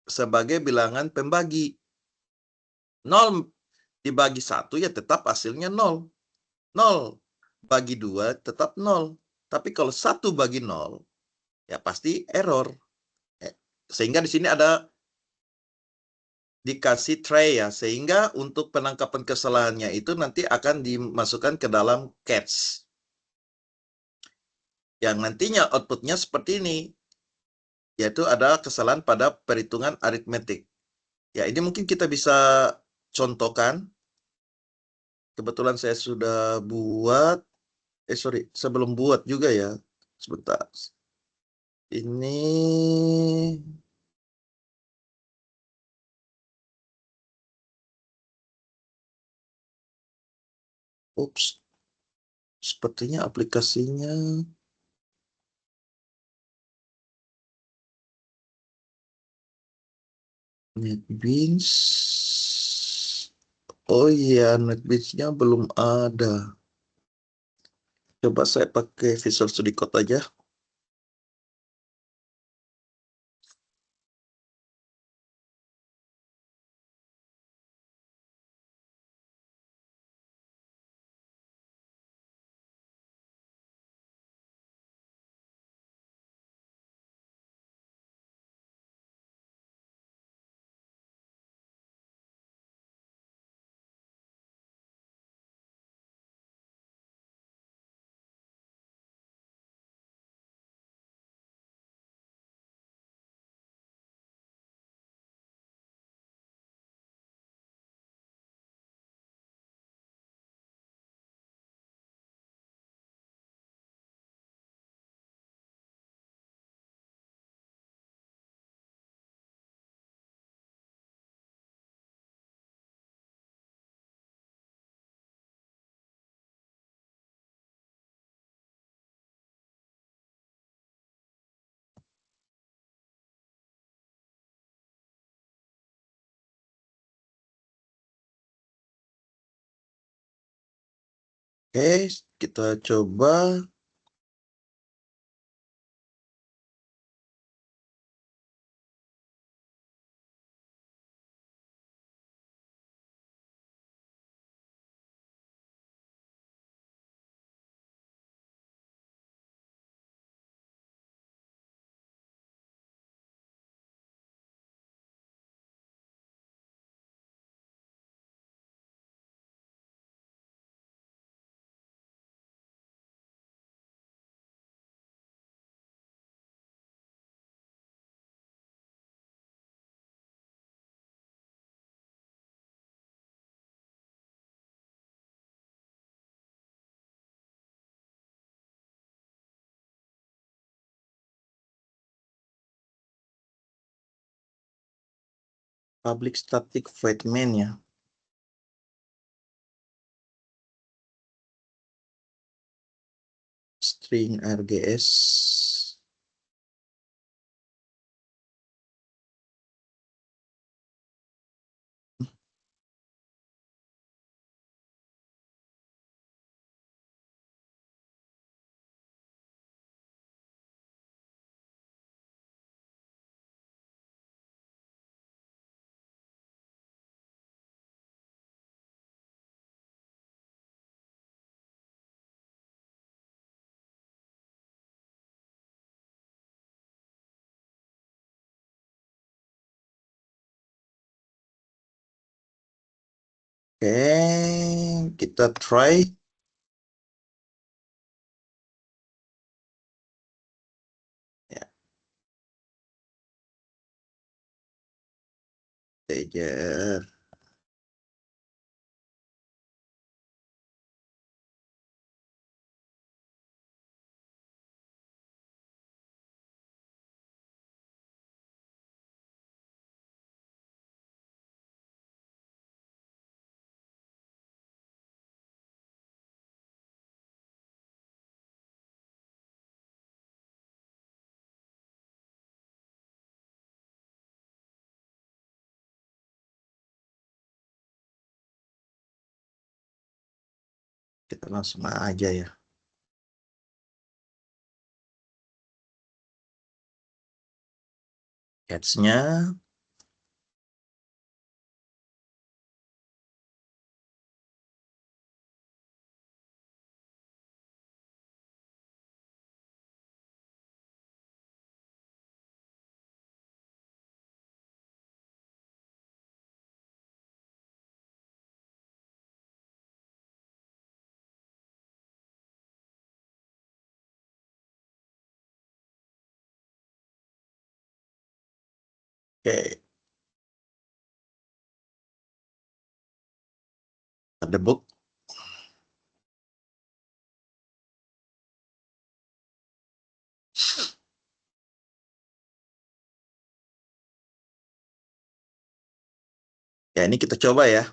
A: sebagai bilangan pembagi. 0 dibagi 1 ya tetap hasilnya 0. 0 bagi 2 tetap 0. Tapi kalau 1 bagi 0 ya pasti error. Sehingga di sini ada dikasih tray ya, sehingga untuk penangkapan kesalahannya itu nanti akan dimasukkan ke dalam catch. Yang nantinya outputnya seperti ini, yaitu ada kesalahan pada perhitungan aritmetik. Ya, ini mungkin kita bisa contohkan. Kebetulan saya sudah buat, sebelum buat juga ya. Sebentar. Ini ups, sepertinya aplikasinya NetBeans. Oh iya, NetBeans-nya belum ada. Coba saya pakai Visual Studio Code aja. Oke, kita coba. Public static void main ya. String RGS. Oke, kita try. Ya, saja. Kita langsung aja ya. Catch-nya. Oke, debug. Ya, ini kita coba ya.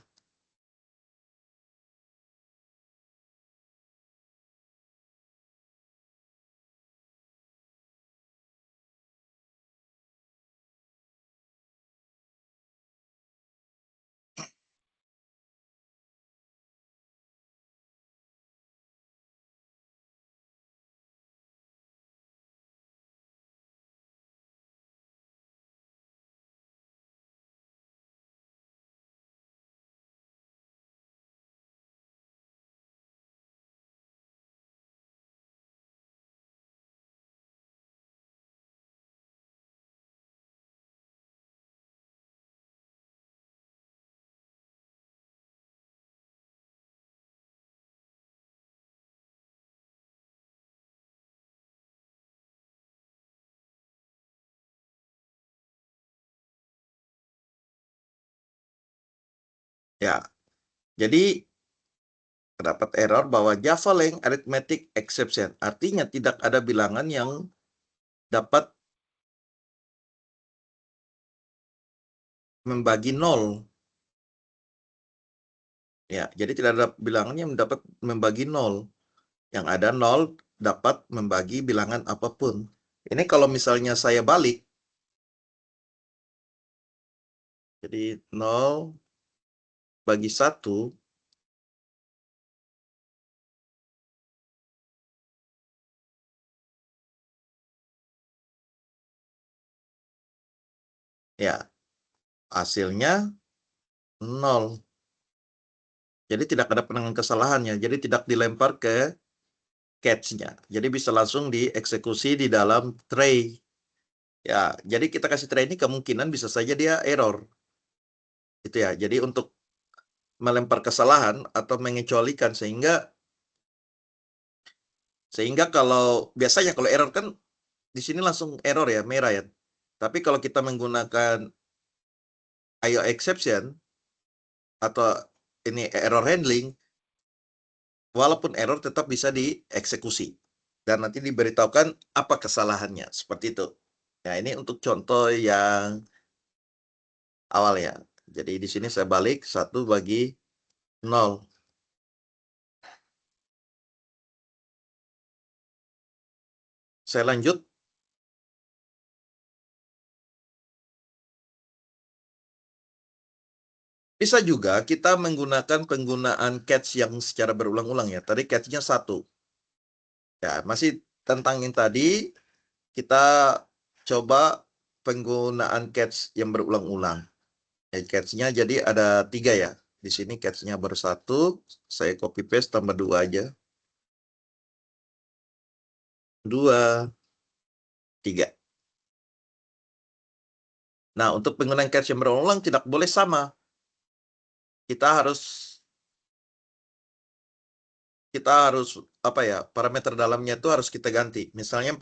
A: Ya, jadi terdapat error bahwa Java Lang arithmetic exception. Artinya tidak ada bilangan yang dapat membagi 0. Ya, jadi tidak ada bilangan yang dapat membagi 0. Yang ada 0 dapat membagi bilangan apapun. Ini kalau misalnya saya balik, jadi 0 bagi 1, ya hasilnya 0. Jadi tidak ada penanganan kesalahannya. Jadi tidak dilempar ke catch-nya. Jadi bisa langsung dieksekusi di dalam tray. Ya, jadi kita kasih tray ini kemungkinan bisa saja dia error. Gitu ya. Jadi untuk melempar kesalahan atau mengecualikan sehingga kalau biasanya kalau error kan di sini langsung error ya, merah ya. Tapi kalau kita menggunakan IO exception atau ini error handling, walaupun error tetap bisa dieksekusi dan nanti diberitahukan apa kesalahannya, seperti itu. Nah, ini untuk contoh yang awal ya. Jadi di sini saya balik 1 bagi 0. Saya lanjut. Bisa juga kita menggunakan penggunaan catch yang secara berulang-ulang ya. Tadi catch-nya 1. Ya, masih tentang yang tadi, kita coba penggunaan catch yang berulang-ulang. Catch-nya jadi ada 3 ya. Di sini catch-nya baru 1. Saya copy paste tambah 2 aja. 2, 3. Nah, untuk penggunaan catch yang berulang tidak boleh sama. Kita harus apa ya, parameter dalamnya itu harus kita ganti. Misalnya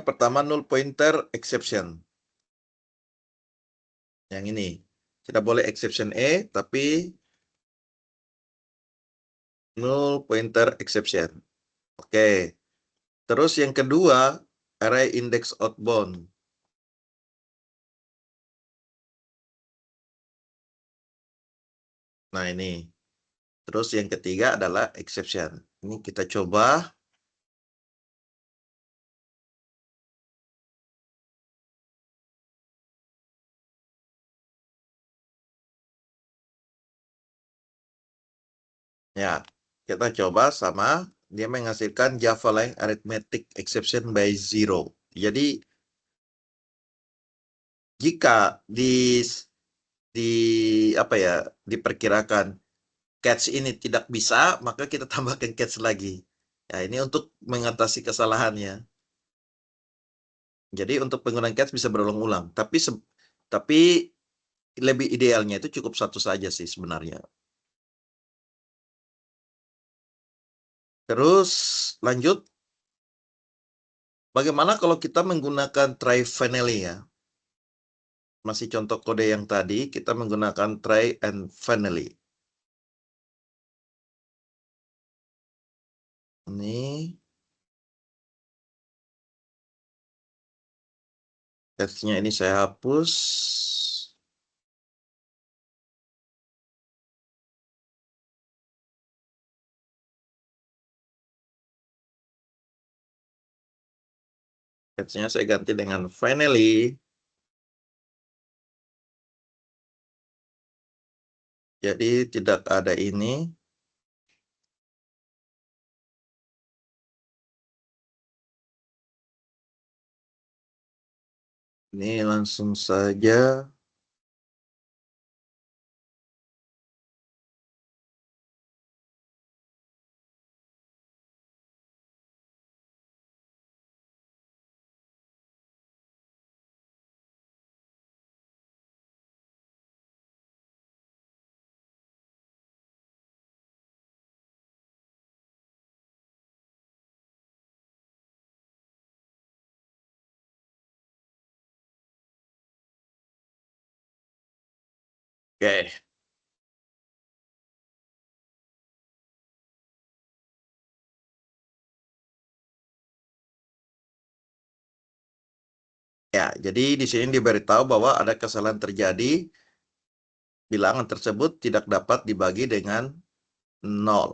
A: pertama null pointer exception. Yang ini. Tidak boleh exception E, tapi null pointer exception. Oke. Terus yang kedua, array index outbound. Nah, ini. Terus yang ketiga adalah exception. Ini kita coba. Ya, kita coba sama dia menghasilkan Java Lang arithmetic exception by 0. Jadi jika di apa ya, diperkirakan catch ini tidak bisa, maka kita tambahkan catch lagi. Ya, ini untuk mengatasi kesalahannya. Jadi untuk penggunaan catch bisa berulang-ulang, tapi lebih idealnya itu cukup 1 saja sih sebenarnya. Terus lanjut, bagaimana kalau kita menggunakan try finally ya? masih contoh kode yang tadi, kita menggunakan try and finally. Ini teksnya ini saya hapus. Teksnya saya ganti dengan finally. Jadi tidak ada ini. Ini langsung saja. Oke. Ya, jadi di sini diberitahu bahwa ada kesalahan terjadi. Bilangan tersebut tidak dapat dibagi dengan 0.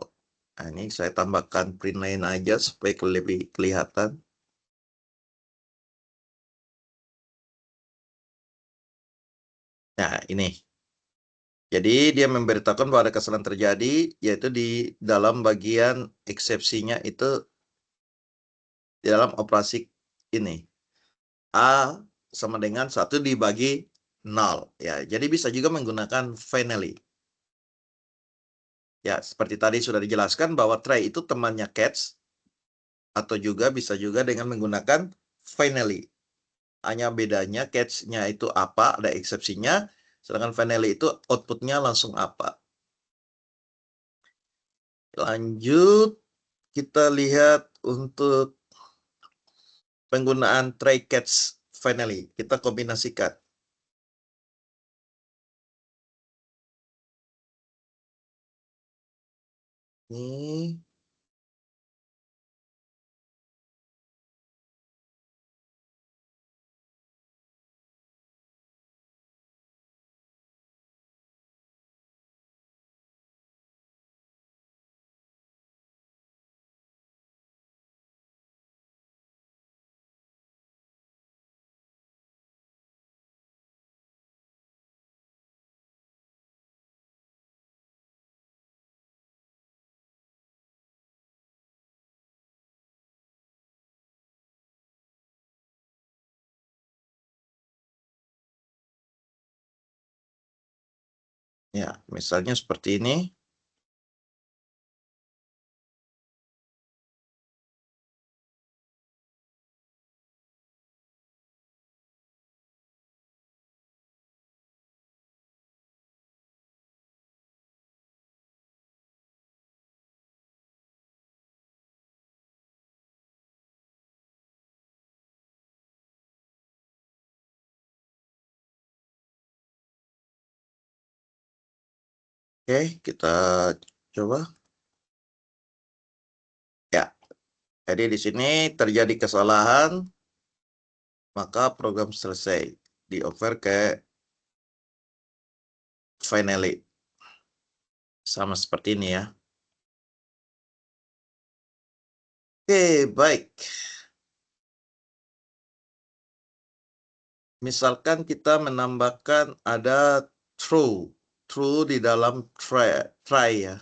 A: Nah, ini saya tambahkan print line aja supaya lebih kelihatan. Nah, ini. Jadi dia memberitakan bahwa ada kesalahan terjadi, yaitu di dalam bagian eksepsinya itu di dalam operasi ini. A sama dengan 1 dibagi 0. Ya, jadi bisa juga menggunakan finally. Ya, seperti tadi sudah dijelaskan bahwa try itu temannya catch, atau juga bisa juga dengan menggunakan finally. Hanya bedanya catch-nya itu apa, ada eksepsinya, sedangkan finally itu outputnya langsung apa. Lanjut, kita lihat untuk penggunaan try catch finally. Kita kombinasikan. Ini ya, misalnya seperti ini. Oke, kita coba. Ya, jadi di sini terjadi kesalahan, maka program selesai. Di-over ke finally. Sama seperti ini ya. Oke, baik. Misalkan kita menambahkan ada true. True di dalam try ya.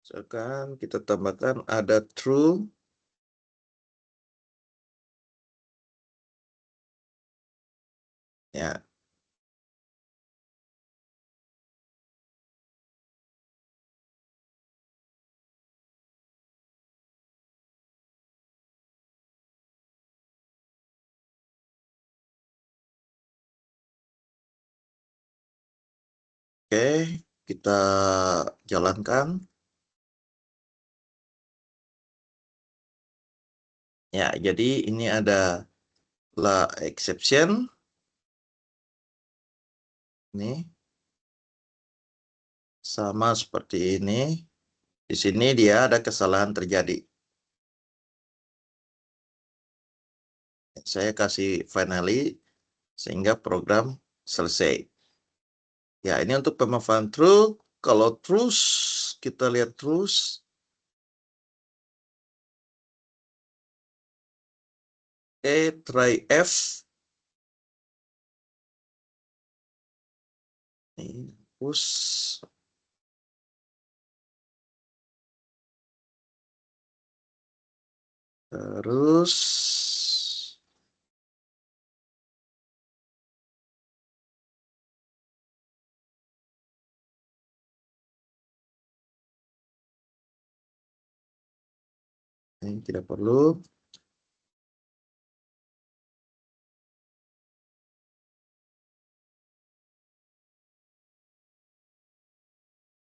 A: Misalkan kita tambahkan ada true. Ya. Oke, kita jalankan. Ya, jadi ini ada la exception. Ini sama seperti ini. Di sini dia ada kesalahan terjadi. Saya kasih finally sehingga program selesai. Ya, ini untuk pemanfaatan true. Kalau terus kita lihat terus. Try F. Ini push. Terus ini tidak perlu.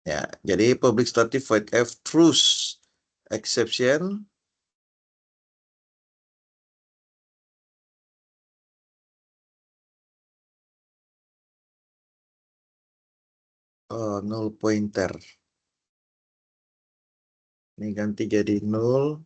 A: Ya, jadi public static void F truth exception. Null pointer. Ini ganti jadi null.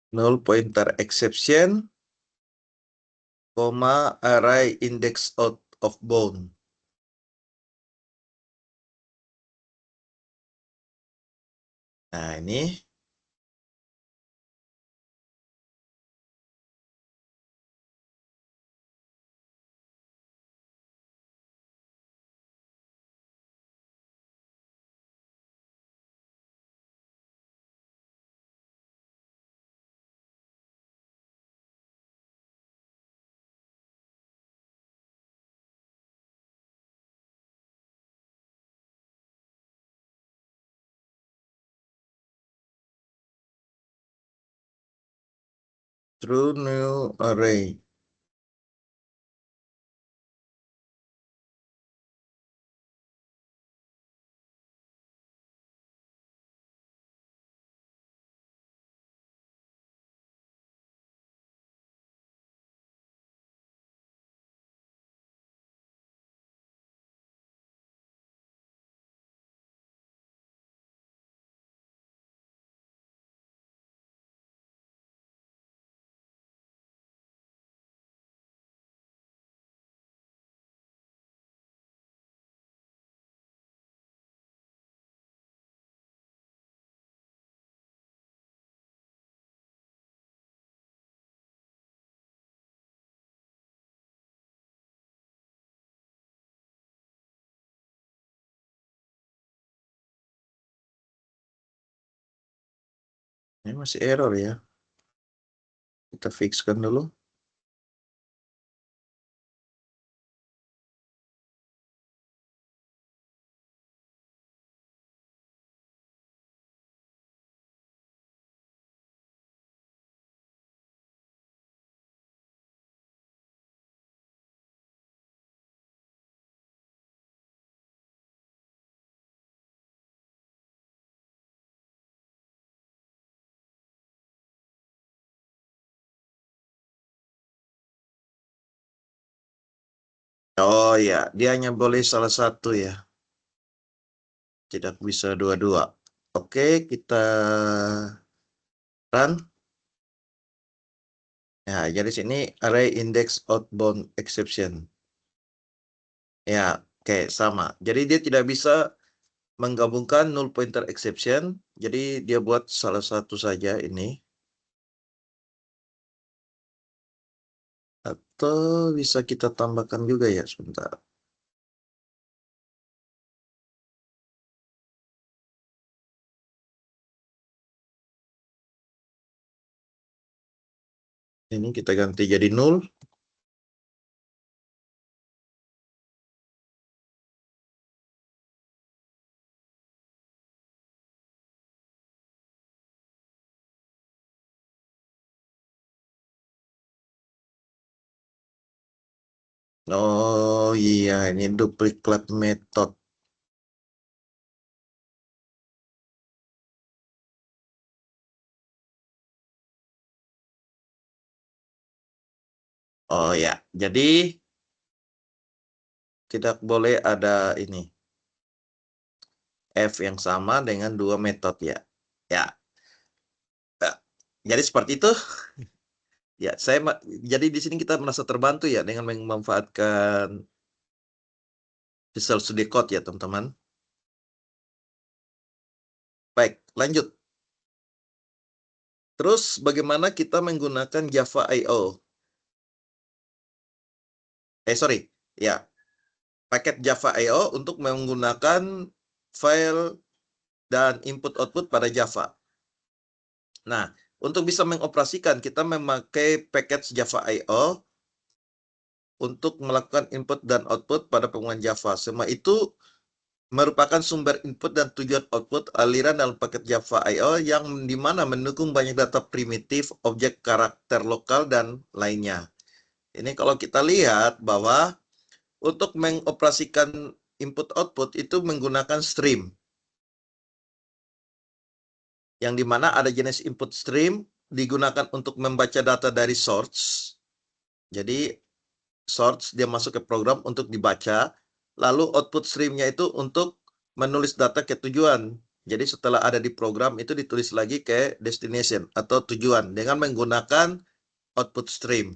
A: Null pointer exception, array index out of bound. Nah, ini true new array. Ini masih error ya. Kita fixkan dulu. Oh ya, dia hanya boleh salah satu ya. Tidak bisa dua-dua. Oke, kita run. Ya, jadi sini array index outbound exception. Ya, oke, sama. Jadi dia tidak bisa menggabungkan null pointer exception. Jadi dia buat salah satu saja ini. Atau bisa kita tambahkan juga ya, sebentar. Ini kita ganti jadi 0. Oh iya, ini duplicate method. Oh ya, jadi tidak boleh ada ini F yang sama dengan dua metode ya. Ya, ya. Jadi seperti itu. Ya, jadi di sini kita merasa terbantu ya dengan memanfaatkan Visual Studio Code ya, teman-teman. Baik, lanjut. Terus bagaimana kita menggunakan Java I/O? Sorry. Ya, paket Java I/O untuk menggunakan file dan input-output pada Java. Nah, untuk bisa mengoperasikan, kita memakai package Java I/O untuk melakukan input dan output pada penggunaan Java. Semua itu merupakan sumber input dan tujuan output aliran dalam paket Java I/O yang dimana mendukung banyak data primitif, objek karakter lokal, dan lainnya. Ini kalau kita lihat bahwa untuk mengoperasikan input-output itu menggunakan stream. Yang dimana ada jenis input stream digunakan untuk membaca data dari source. Jadi source dia masuk ke program untuk dibaca, lalu output streamnya itu untuk menulis data ke tujuan. Jadi setelah ada di program itu ditulis lagi ke destination atau tujuan dengan menggunakan output stream.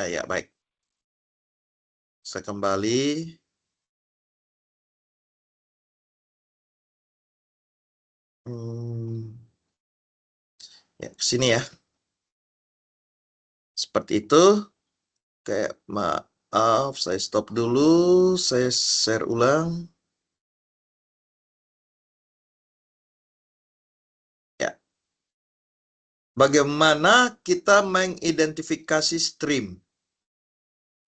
A: Nah, ya baik. Saya kembali. Ya, ke sini ya. Seperti itu. Kayak maaf, saya stop dulu. Saya share ulang. Ya. Bagaimana kita mengidentifikasi stream?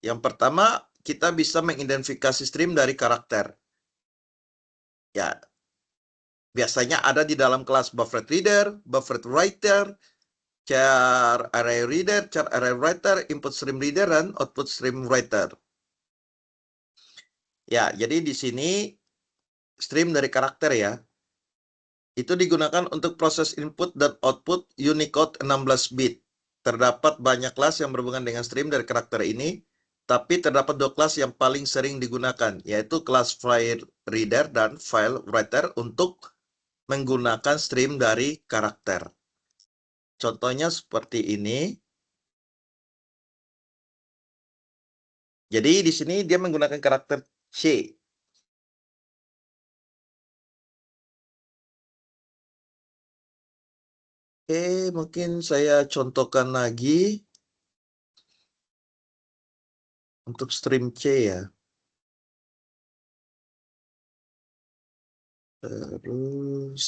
A: Yang pertama, kita bisa mengidentifikasi stream dari karakter. Ya, biasanya ada di dalam kelas buffered reader, buffered writer, char array reader, char array writer, input stream reader, dan output stream writer. Ya, jadi di sini stream dari karakter ya. Itu digunakan untuk proses input dan output Unicode 16 bit. Terdapat banyak kelas yang berhubungan dengan stream dari karakter ini, tapi terdapat dua kelas yang paling sering digunakan, yaitu kelas file reader dan file writer untuk menggunakan stream dari karakter. Contohnya seperti ini. Jadi di sini dia menggunakan karakter C. Oke, mungkin saya contohkan lagi untuk stream C ya. Terus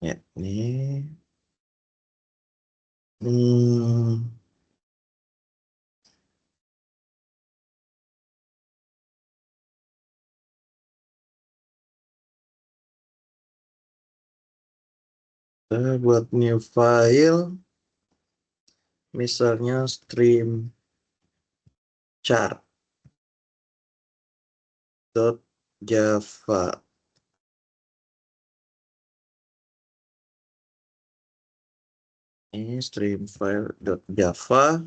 A: ya, ini. Hmm, Saya buat new file, misalnya stream chart dot java. Ini stream file dot java.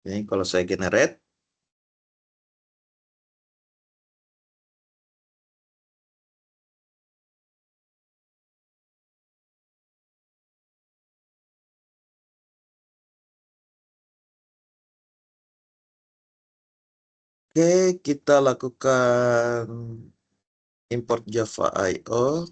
A: Ini kalau saya generate, Oke, kita lakukan import Java IO.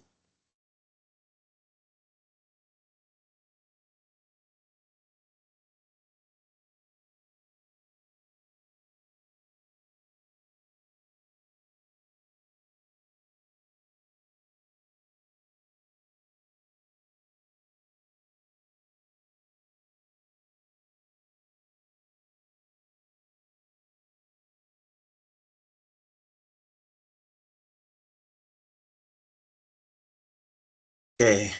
A: Oke,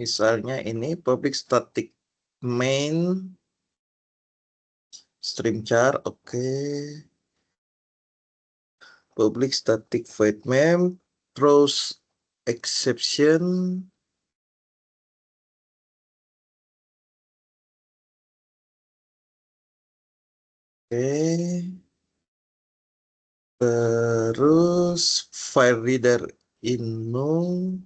A: misalnya ini public static main string char. Oke, public static void mem throws exception. Oke, terus file reader in null.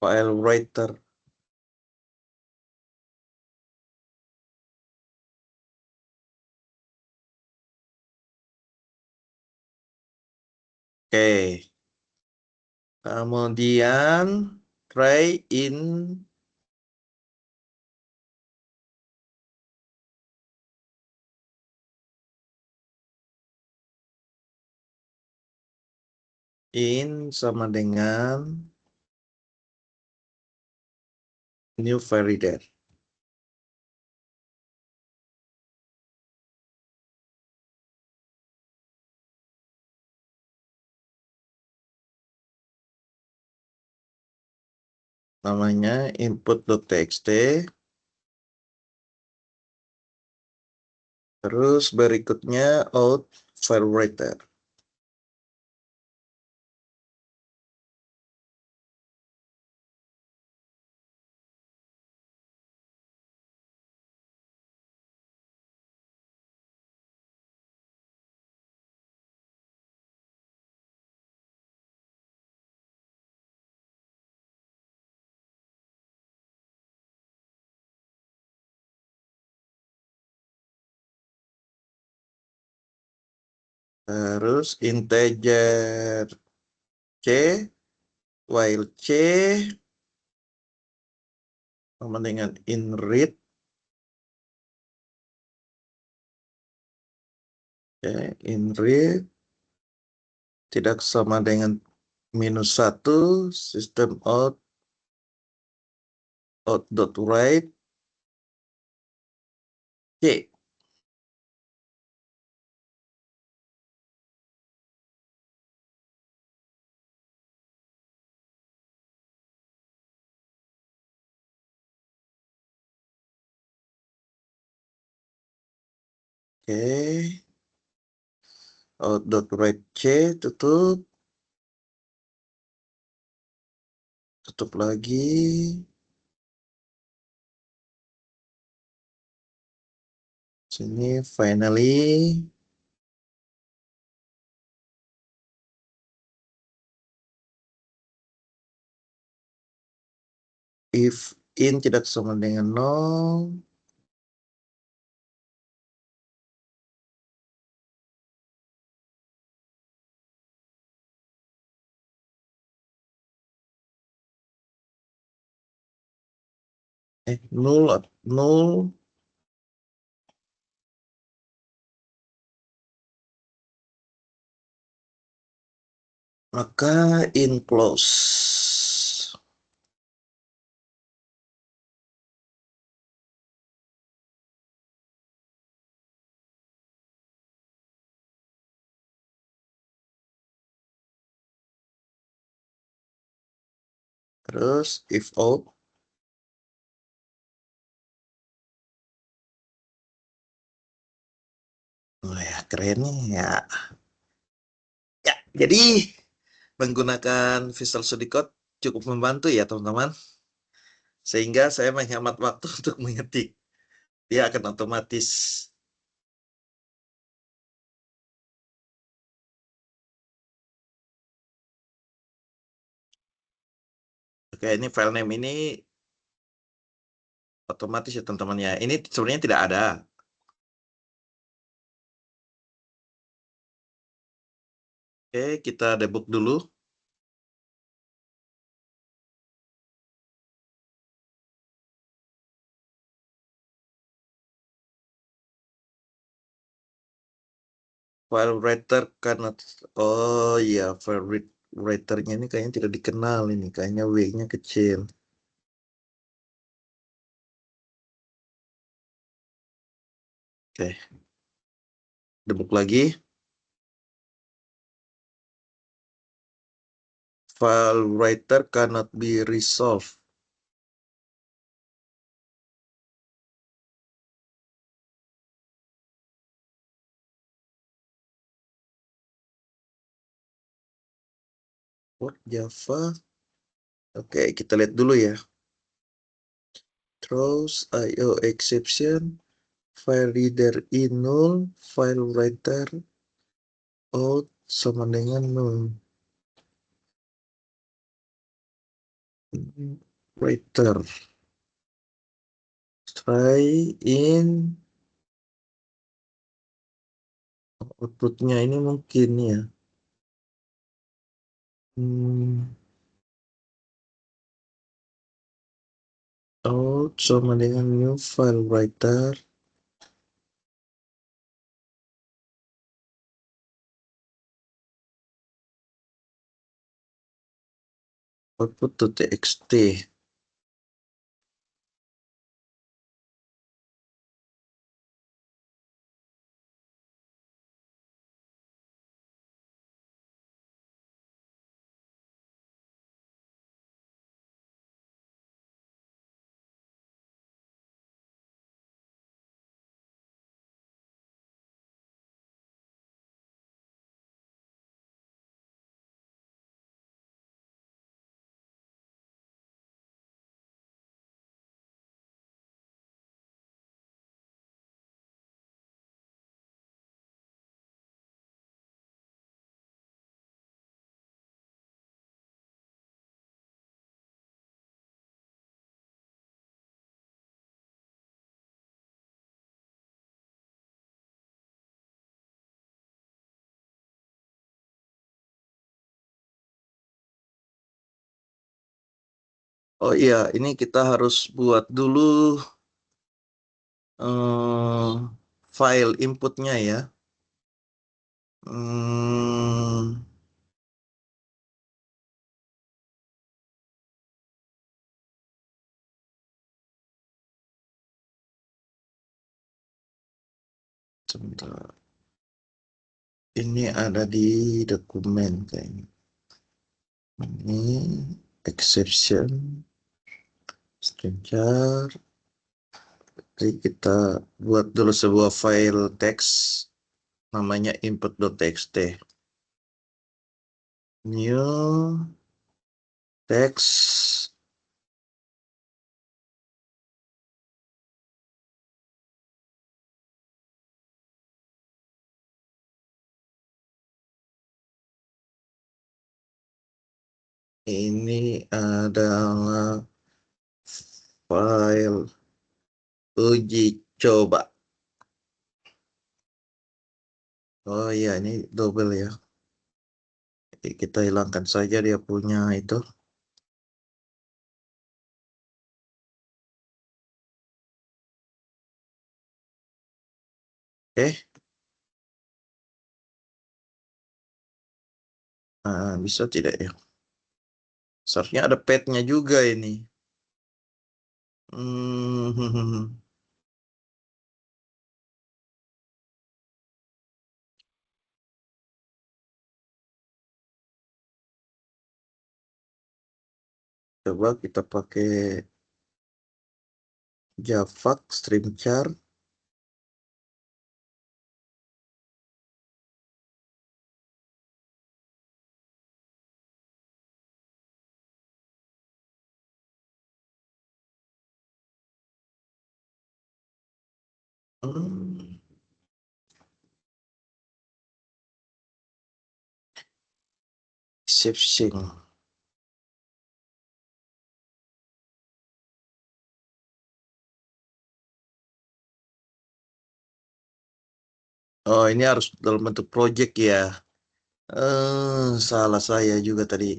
A: File writer. Oke, kemudian try in sama dengan new file reader. Namanya input.txt. Terus berikutnya out file writer. Terus integer c, while c sama dengan in read. Ya, in read tidak sama dengan -1 system out.write c. Oke, out.write c, tutup lagi. Sini finally if in tidak sama dengan 0, null, maka in close. Terus if out. Oh ya, keren nih ya. Ya, jadi Menggunakan Visual Studio Code cukup membantu ya teman-teman. Sehingga saya menghemat waktu untuk mengetik. Dia akan otomatis. Oke, ini file name ini otomatis ya teman-teman ya. Ini sebenarnya tidak ada. Oke, kita debug dulu. File writer cannot. Oh iya, file writernya ini kayaknya tidak dikenal ini. Kayaknya W-nya kecil. Oke. Debug lagi. File writer cannot be resolved. What Java? Oke, kita lihat dulu ya. Throws IO exception. File reader in null. File writer out sama dengan null. Writer. Try in outputnya ini mungkin ya. Out sama dengan new file writer. Output to txt. Oh iya, ini kita harus buat dulu file inputnya ya. Sebentar. Ini ada di dokumen kayaknya. Ini exception stringchar. Jadi kita buat dulu sebuah file teks namanya input.txt. New text. Ini adalah file uji coba. Oh iya, ini double ya. Jadi kita hilangkan saja dia punya itu. Bisa tidak ya? Seharusnya ada petnya juga ini. Coba kita pakai Java stringchar. Mmm. Shifting. Oh, ini harus dalam bentuk project ya? Salah saya juga tadi.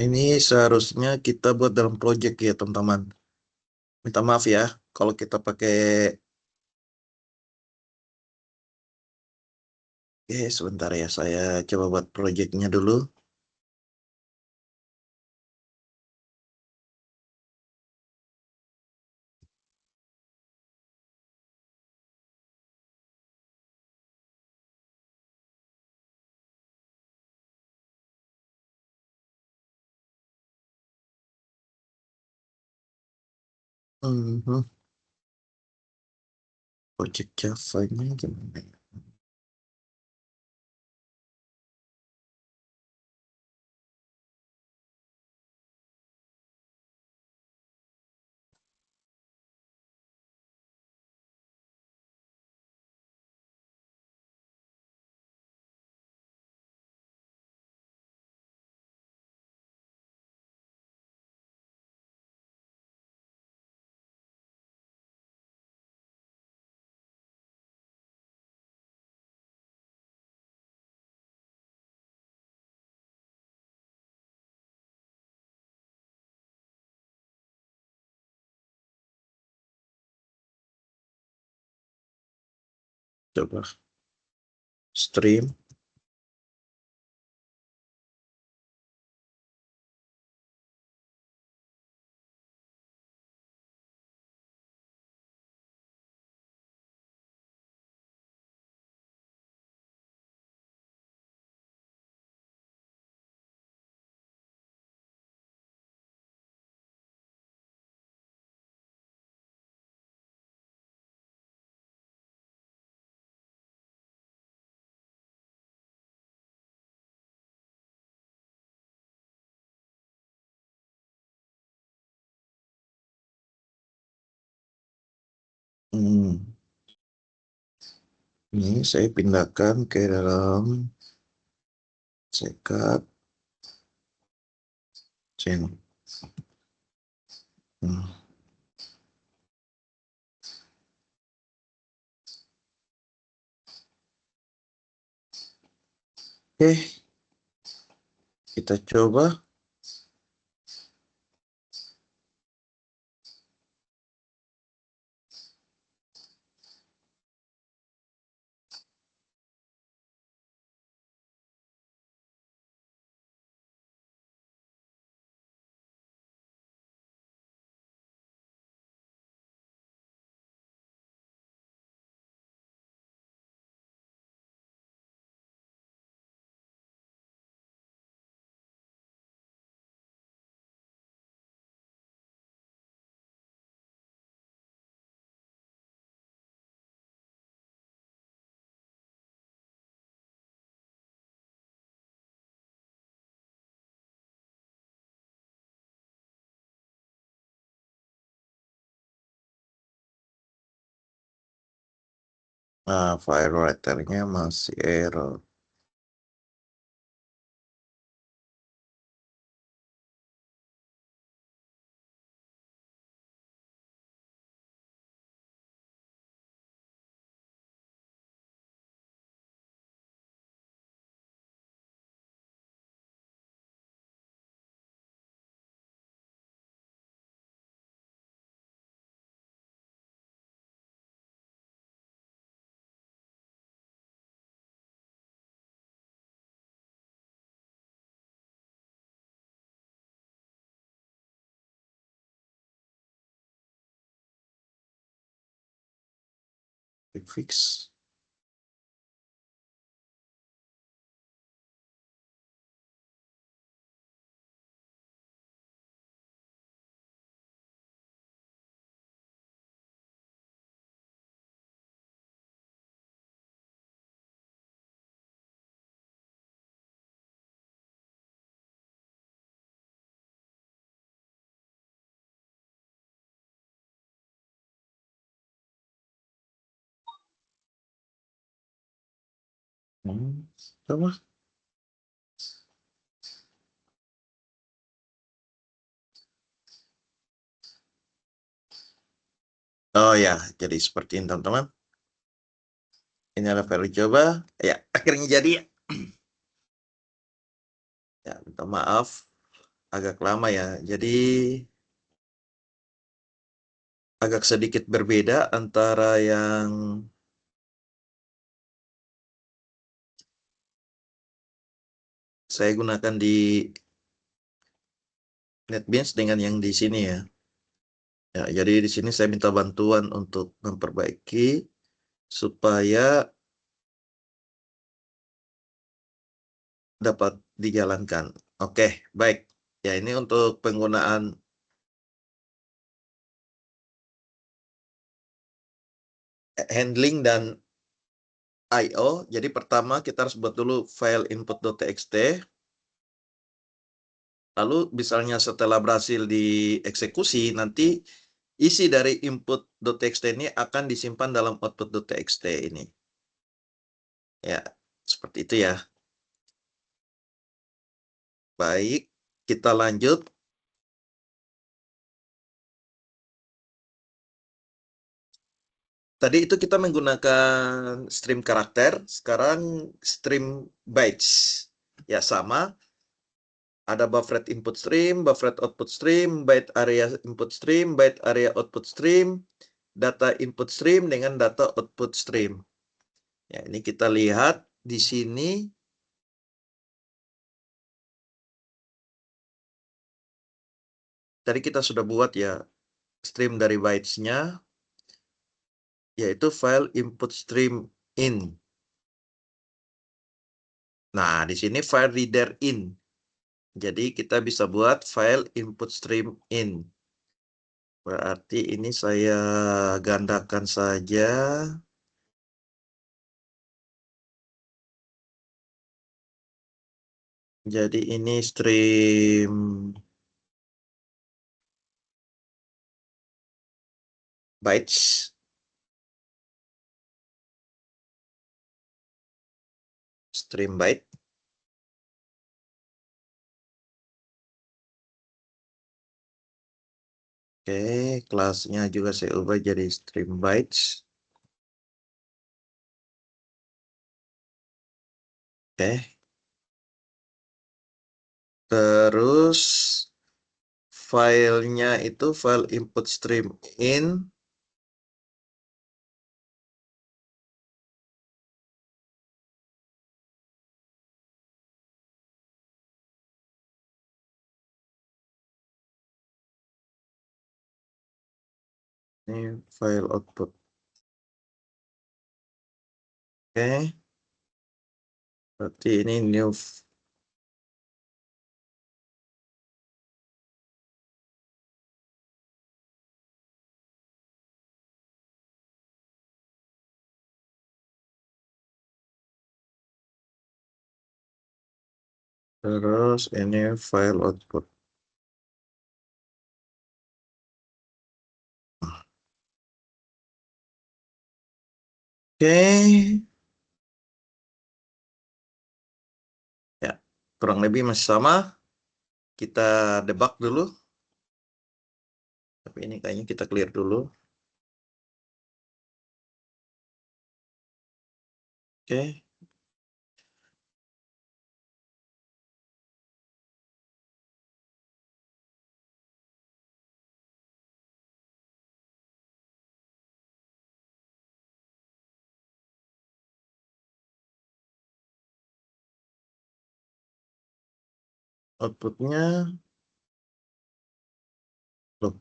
A: Ini seharusnya kita buat dalam project ya, teman-teman. Minta maaf ya kalau kita pakai sebentar ya, saya coba buat project-nya dulu. Mhm, project Java-nya gimana ya? Coba stream. Hmm, ini saya pindahkan ke dalam cekat channel. Hmm, Oke, kita coba. Nah, file writer-nya masih error. Fix. Sama. Oh ya, jadi seperti ini teman-teman. Ini adalah file coba. Ya, akhirnya jadi. Ya, minta maaf. Agak lama ya. Jadi agak sedikit berbeda antara yang saya gunakan di NetBeans dengan yang di sini ya. Ya, jadi di sini saya minta bantuan untuk memperbaiki supaya dapat dijalankan. Oke, baik. Ya, ini untuk penggunaan handling dan I/O. Jadi pertama kita harus buat dulu file input.txt. Lalu misalnya setelah berhasil dieksekusi, nanti isi dari input.txt ini akan disimpan dalam output.txt ini. Ya, seperti itu ya. Baik, kita lanjut. Tadi itu kita menggunakan stream karakter, sekarang stream bytes. Ya, sama. Ada buffered input stream, buffered output stream, byte area input stream, byte area output stream, data input stream dengan data output stream. Ya, ini kita lihat di sini. Tadi kita sudah buat ya stream dari bytes-nya, yaitu file input stream in. Nah, di sini file reader in. Jadi kita bisa buat file input stream in. Berarti ini saya gandakan saja. Jadi ini stream bytes. Stream byte. Oke, kelasnya juga saya ubah jadi stream bytes. Oke. Terus filenya itu file input stream in. Ini file output. Oke. Berarti ini new. Terus ini file output. Oke. Ya, kurang lebih masih sama. Kita debug dulu. Tapi ini kayaknya kita clear dulu. Oke. Outputnya. Loh.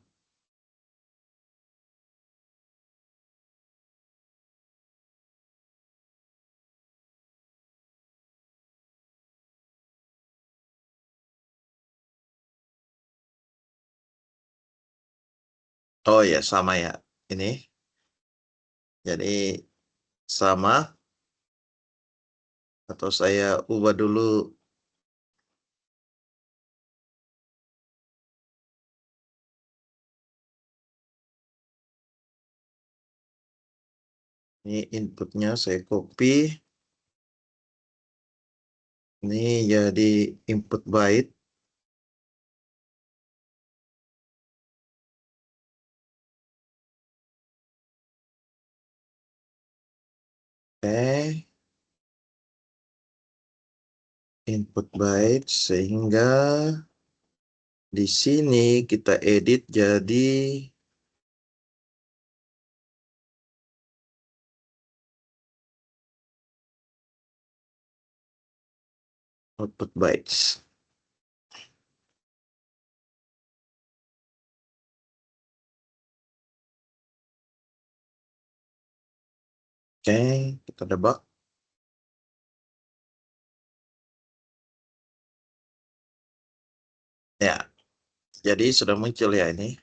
A: Oh ya, sama ya. Ini. Jadi sama. Atau saya ubah dulu. Ini inputnya saya copy. Ini jadi input byte. Oke, input byte sehingga di sini kita edit jadi output bytes. Oke, kita debug. Ya, jadi sudah muncul ya ini.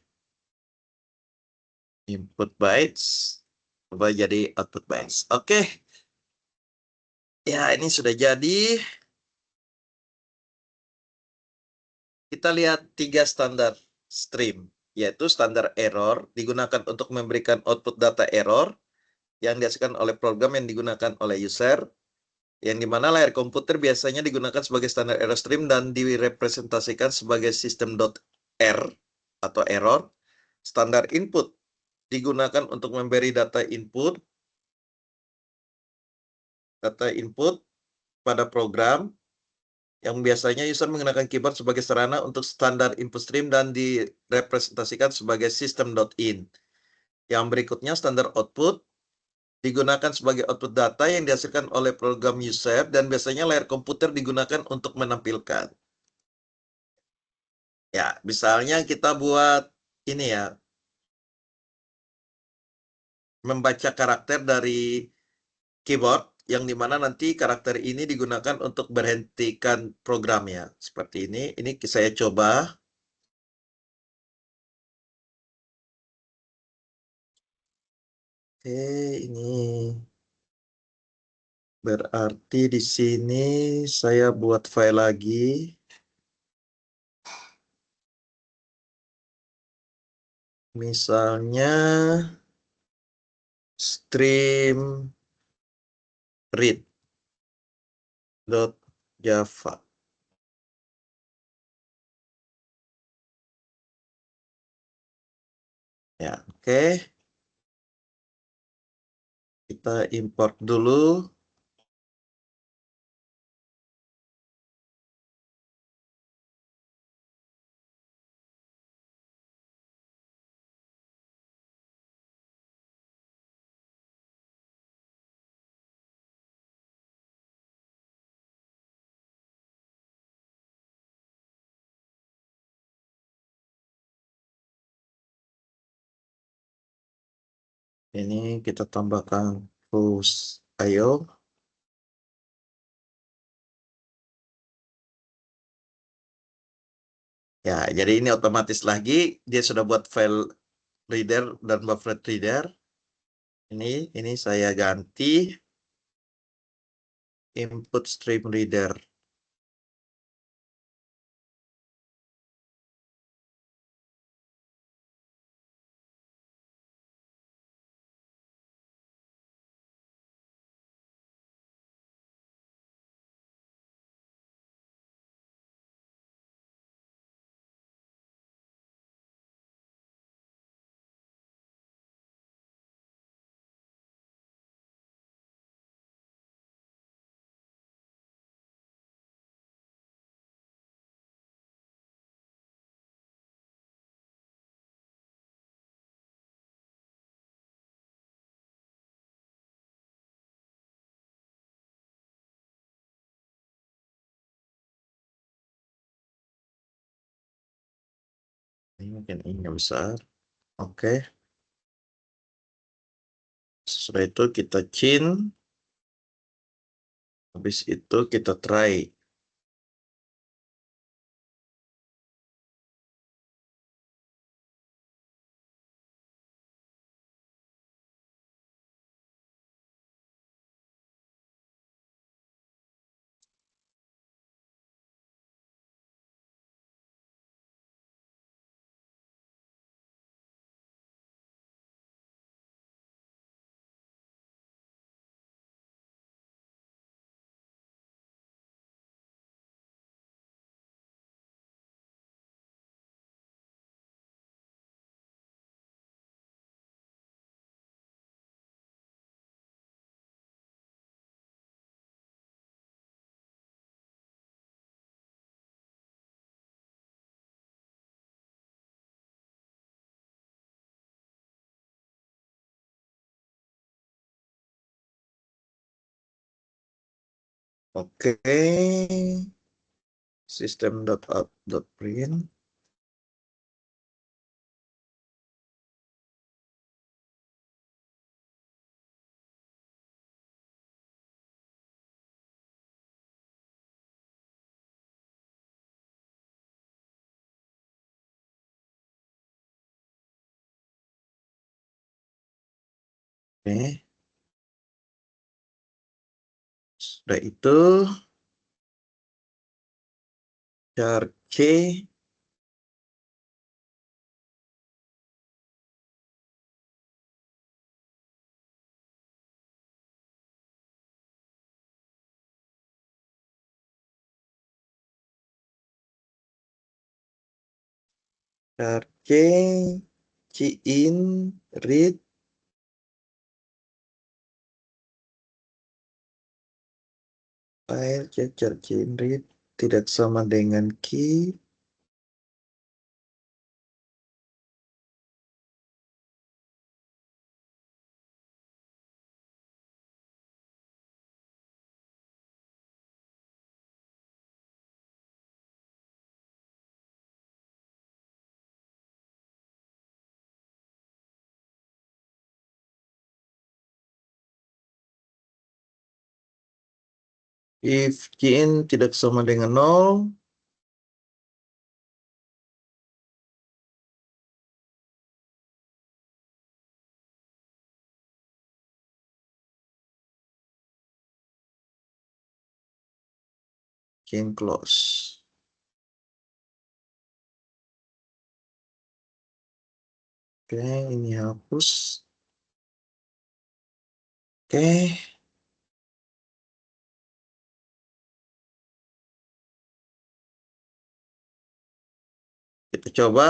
A: Input bytes berubah jadi output bytes. Oke, ya ini sudah jadi. Kita lihat 3 standar stream, yaitu standar error digunakan untuk memberikan output data error yang dihasilkan oleh program yang digunakan oleh user, yang dimana layar komputer biasanya digunakan sebagai standar error stream dan direpresentasikan sebagai system.r atau error. Standar input digunakan untuk memberi data input pada program yang biasanya user menggunakan keyboard sebagai sarana untuk standar input stream dan direpresentasikan sebagai system.in. Yang berikutnya standar output digunakan sebagai output data yang dihasilkan oleh program user dan biasanya layar komputer digunakan untuk menampilkan. Ya, misalnya kita buat ini ya, membaca karakter dari keyboard yang dimana nanti karakter ini digunakan untuk berhentikan programnya. Seperti ini. Ini saya coba. Oke, ini berarti di sini saya buat file lagi. Misalnya stream read.java. Ya, oke. Kita import dulu. Ini kita tambahkan push IO. Ya, jadi ini otomatis lagi dia sudah buat file reader dan buffer reader. Ini saya ganti input stream reader. Ini mungkin ini besar. Oke. Setelah itu kita chin. Habis itu kita try. Oke. System.out.print. Oke. Sudah itu char C char C in read file char C in read tidak sama dengan key if key in tidak sama dengan 0 key in close. Oke, ini hapus. Oke. Kita coba.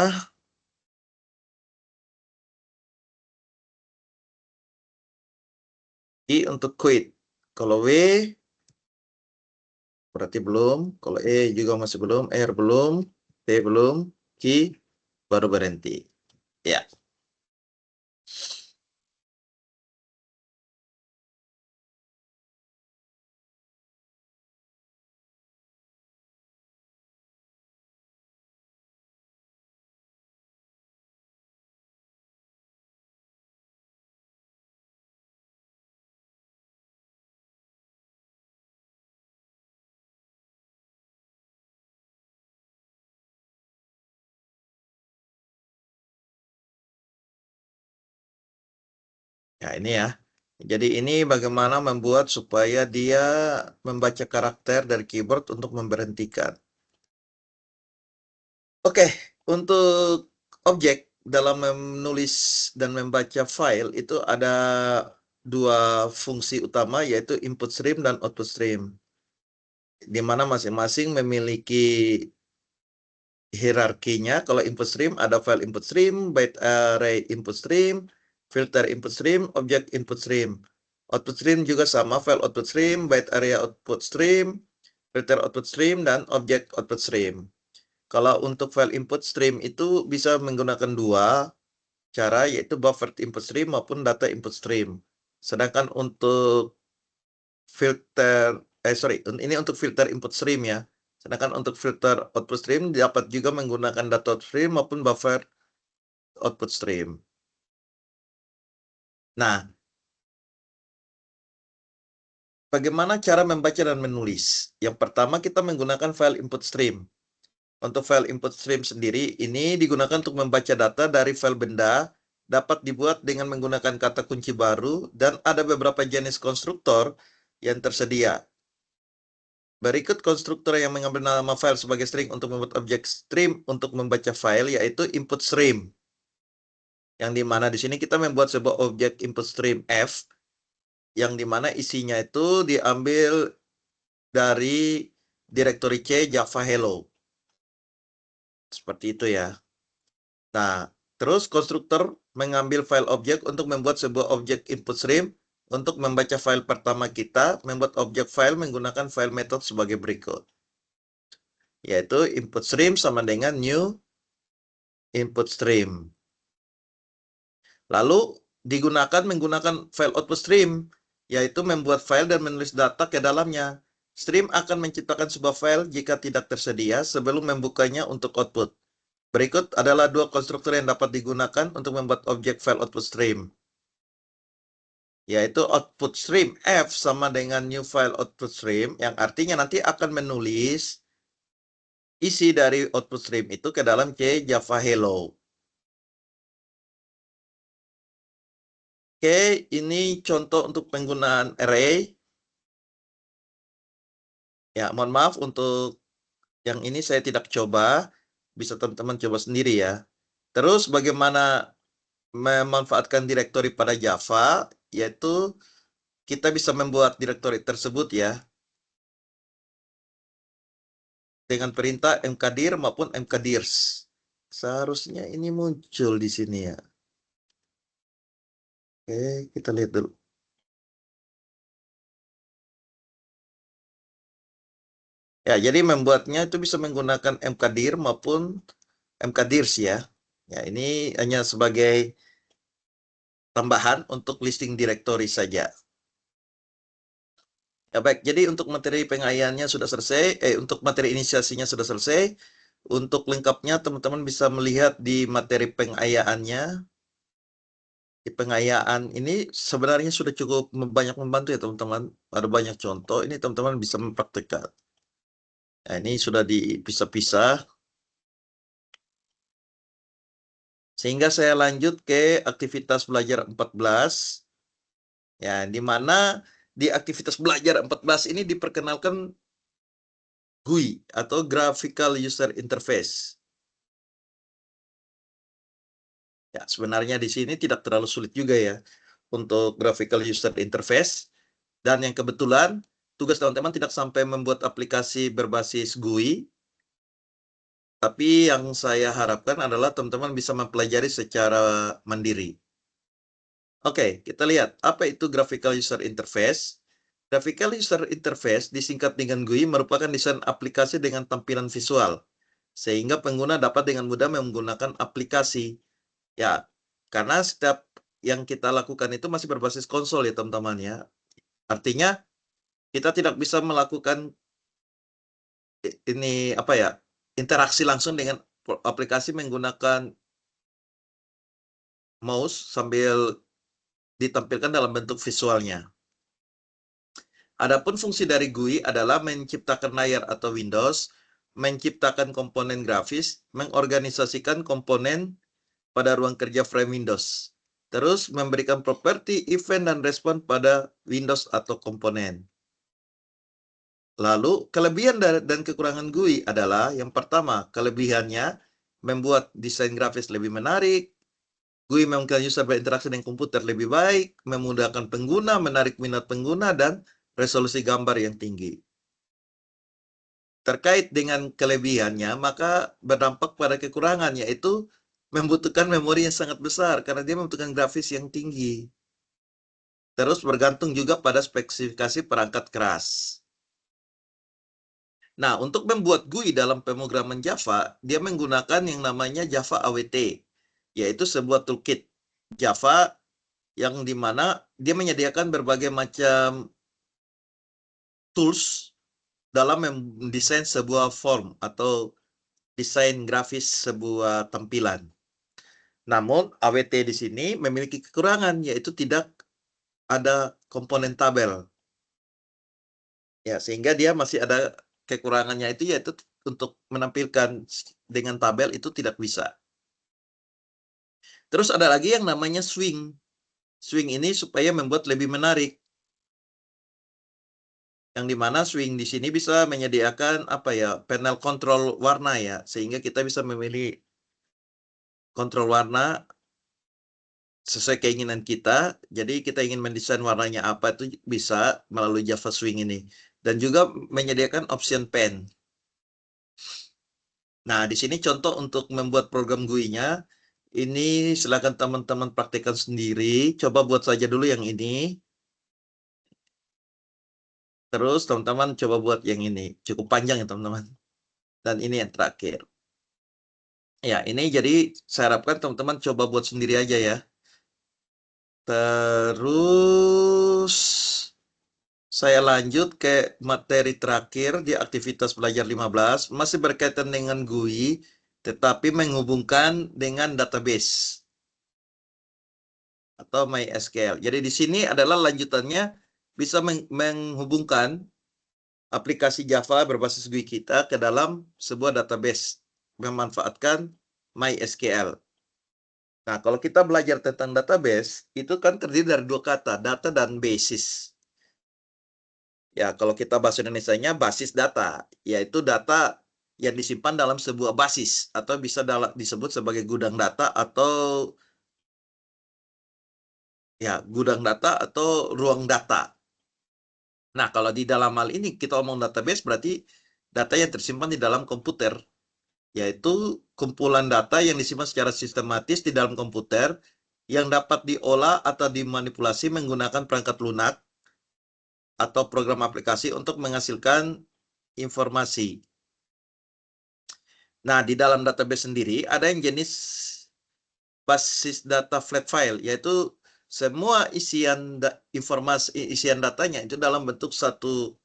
A: I untuk quit. Kalau W berarti belum. Kalau E juga masih belum. R belum. T belum. Q baru berhenti. Ya. Ya, ini ya. Jadi ini bagaimana membuat supaya dia membaca karakter dari keyboard untuk memberhentikan. Oke, untuk objek dalam menulis dan membaca file itu ada dua fungsi utama yaitu input stream dan output stream. Di mana masing-masing memiliki hierarkinya. Kalau input stream ada file input stream, byte array input stream, filter input stream, object input stream. Output stream juga sama, file output stream, byte area output stream, filter output stream, dan object output stream. Kalau untuk file input stream itu bisa menggunakan dua cara, yaitu buffer input stream maupun data input stream. Sedangkan untuk filter, ini untuk filter input stream ya. Sedangkan untuk filter output stream dapat juga menggunakan data output stream maupun buffer output stream. Nah, bagaimana cara membaca dan menulis? Yang pertama kita menggunakan file input stream. Untuk file input stream sendiri, ini digunakan untuk membaca data dari file benda, dapat dibuat dengan menggunakan kata kunci baru, dan ada beberapa jenis konstruktor yang tersedia. Berikut konstruktor yang mengambil nama file sebagai string untuk membuat objek stream untuk membaca file, yaitu input stream. Yang dimana di sini kita membuat sebuah objek input stream F, yang dimana isinya itu diambil dari directory C Java Hello. Seperti itu ya. Nah, terus konstruktor mengambil file objek untuk membuat sebuah objek input stream. Untuk membaca file pertama kita, membuat objek file menggunakan file method sebagai berikut. Yaitu input stream sama dengan new input stream. Lalu menggunakan file output stream, yaitu membuat file dan menulis data ke dalamnya. Stream akan menciptakan sebuah file jika tidak tersedia sebelum membukanya untuk output. Berikut adalah dua konstruktor yang dapat digunakan untuk membuat objek file output stream. Yaitu output stream F sama dengan new file output stream, yang artinya nanti akan menulis isi dari output stream itu ke dalam C Java Hello. Oke, ini contoh untuk penggunaan array. Ya, mohon maaf untuk yang ini saya tidak coba. Bisa teman-teman coba sendiri ya. Terus bagaimana memanfaatkan direktori pada Java, yaitu kita bisa membuat direktori tersebut ya dengan perintah mkdir maupun mkdirs. Seharusnya ini muncul di sini ya. Oke, kita lihat dulu. Ya, jadi membuatnya itu bisa menggunakan mkdir maupun mkdirs ya. Ya, ini hanya sebagai tambahan untuk listing directory saja. Ya baik, jadi untuk materi pengayanya sudah selesai, untuk materi inisiasinya sudah selesai. Untuk lengkapnya teman-teman bisa melihat di materi pengayaannya. Di pengayaan ini sebenarnya sudah cukup banyak membantu ya teman-teman. Ada banyak contoh, ini teman-teman bisa mempraktikkan. Nah, ini sudah dipisah-pisah. Sehingga saya lanjut ke aktivitas belajar 14. Ya, di mana di aktivitas belajar 14 ini diperkenalkan GUI atau Graphical User Interface. Ya, sebenarnya di sini tidak terlalu sulit juga ya untuk Graphical User Interface. Dan yang kebetulan tugas teman-teman tidak sampai membuat aplikasi berbasis GUI, tapi yang saya harapkan adalah teman-teman bisa mempelajari secara mandiri. Oke, kita lihat apa itu Graphical User Interface. Graphical User Interface disingkat dengan GUI merupakan desain aplikasi dengan tampilan visual, sehingga pengguna dapat dengan mudah menggunakan aplikasi. Ya, karena setiap yang kita lakukan itu masih berbasis konsol ya teman-teman ya. Artinya kita tidak bisa melakukan ini apa ya, interaksi langsung dengan aplikasi menggunakan mouse sambil ditampilkan dalam bentuk visualnya. Adapun fungsi dari GUI adalah menciptakan layar atau Windows, menciptakan komponen grafis, mengorganisasikan komponen pada ruang kerja frame Windows, terus memberikan properti, event, dan respon pada Windows atau komponen. Lalu, kelebihan dan kekurangan GUI adalah yang pertama, kelebihannya membuat desain grafis lebih menarik, GUI memungkinkan user berinteraksi dengan komputer lebih baik, memudahkan pengguna, menarik minat pengguna, dan resolusi gambar yang tinggi. Terkait dengan kelebihannya, maka berdampak pada kekurangan, yaitu membutuhkan memori yang sangat besar, karena dia membutuhkan grafis yang tinggi. Terus bergantung juga pada spesifikasi perangkat keras. Nah, untuk membuat GUI dalam pemrograman Java, dia menggunakan yang namanya Java AWT, yaitu sebuah toolkit Java yang dimana dia menyediakan berbagai macam tools dalam mendesain sebuah form atau desain grafis sebuah tampilan. Namun, AWT di sini memiliki kekurangan, yaitu tidak ada komponen tabel. Ya, sehingga dia masih ada kekurangannya itu, yaitu untuk menampilkan dengan tabel itu tidak bisa. Terus ada lagi yang namanya swing. Swing ini supaya membuat lebih menarik. Yang dimana swing di sini bisa menyediakan apa ya, panel kontrol warna ya, sehingga kita bisa memilih kontrol warna sesuai keinginan kita. Jadi kita ingin mendesain warnanya apa itu bisa melalui Java Swing ini. Dan juga menyediakan option pen. Nah, di sini contoh untuk membuat program GUI-nya. Ini silakan teman-teman praktekkan sendiri. Coba buat saja dulu yang ini. Terus teman-teman coba buat yang ini. Cukup panjang ya teman-teman. Dan ini yang terakhir. Ya, ini jadi saya harapkan teman-teman coba buat sendiri aja ya. Terus Saya lanjut ke materi terakhir di aktivitas belajar 15, masih berkaitan dengan GUI, tetapi menghubungkan dengan database atau MySQL. Jadi di sini adalah lanjutannya bisa menghubungkan aplikasi Java berbasis GUI kita ke dalam sebuah database memanfaatkan MySQL. Nah, kalau kita belajar tentang database, itu kan terdiri dari dua kata, data dan basis. Ya, kalau kita bahasa Indonesianya basis data, yaitu data yang disimpan dalam sebuah basis atau bisa disebut sebagai gudang data atau ya gudang data atau ruang data. Nah, kalau di dalam hal ini kita omong database berarti data yang tersimpan di dalam komputer, yaitu kumpulan data yang disimpan secara sistematis di dalam komputer yang dapat diolah atau dimanipulasi menggunakan perangkat lunak atau program aplikasi untuk menghasilkan informasi. Nah, di dalam database sendiri ada yang jenis basis data flat file, yaitu semua isian datanya itu dalam bentuk satu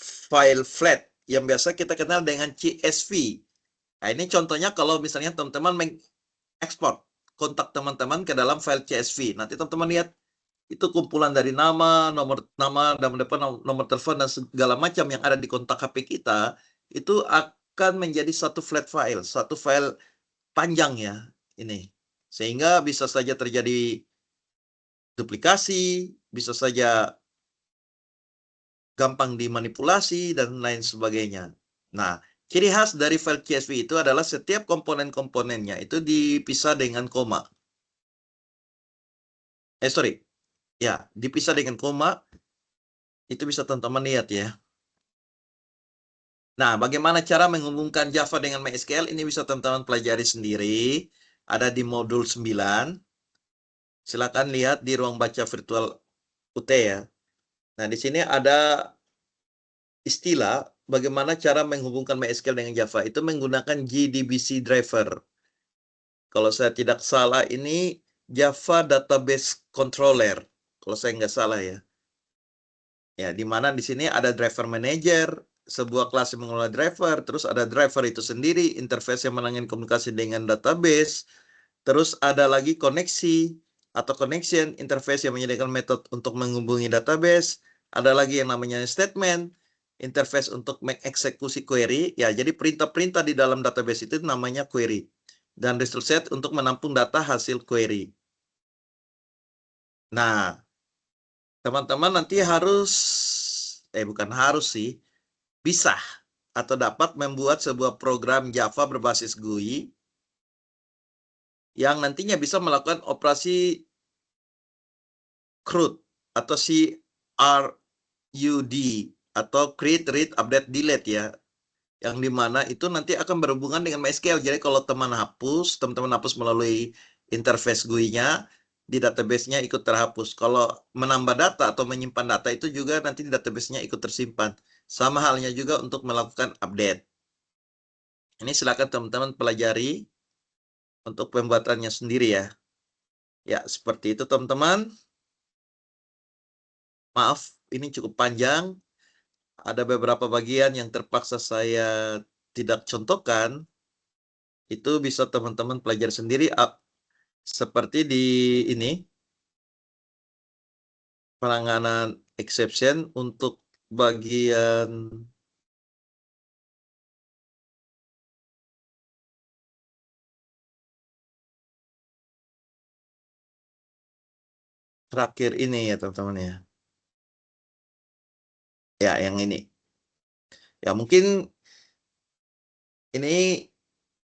A: file flat yang biasa kita kenal dengan CSV. Nah, ini contohnya kalau misalnya teman-teman mengekspor kontak teman-teman ke dalam file CSV. Nanti teman-teman lihat itu kumpulan dari nama, nomor depan, nomor telepon, dan segala macam yang ada di kontak HP kita, itu akan menjadi satu flat file, satu file panjang ya ini. Sehingga bisa saja terjadi duplikasi, bisa saja gampang dimanipulasi, dan lain sebagainya. Nah, ciri khas dari file CSV itu adalah setiap komponen-komponennya itu dipisah dengan koma. Ya, dipisah dengan koma, itu bisa teman-teman lihat ya. Nah, bagaimana cara menghubungkan Java dengan MySQL? Ini bisa teman-teman pelajari sendiri. Ada di modul 9. Silakan lihat di ruang baca virtual UT ya. Nah, di sini ada istilah bagaimana cara menghubungkan MySQL dengan Java. Itu menggunakan JDBC driver. Kalau saya tidak salah ini Java Database Controller. Kalau saya nggak salah ya. Ya, di mana di sini ada driver manager, sebuah kelas yang mengelola driver, terus ada driver itu sendiri, interface yang menangani komunikasi dengan database, terus ada lagi koneksi atau connection, interface yang menyediakan metode untuk menghubungi database, ada lagi yang namanya statement, interface untuk mengeksekusi query, ya jadi perintah-perintah di dalam database itu namanya query, dan result set untuk menampung data hasil query. Nah, teman-teman nanti bukan harus sih, bisa atau dapat membuat sebuah program Java berbasis GUI yang nantinya bisa melakukan operasi CRUD atau CRUD atau create, read, update, delete ya. Yang dimana itu nanti akan berhubungan dengan MySQL. Jadi kalau teman-teman hapus melalui interface GUI-nya, di database-nya ikut terhapus. Kalau menambah data atau menyimpan data itu juga nanti di database-nya ikut tersimpan. Sama halnya juga untuk melakukan update. Ini silakan teman-teman pelajari untuk pembuatannya sendiri ya. Ya, seperti itu teman-teman. Maaf, ini cukup panjang. Ada beberapa bagian yang terpaksa saya tidak contohkan. Itu bisa teman-teman pelajari sendiri. Seperti di ini, penanganan exception untuk bagian terakhir ini ya teman-teman ya. Ya, yang ini. Ya, mungkin ini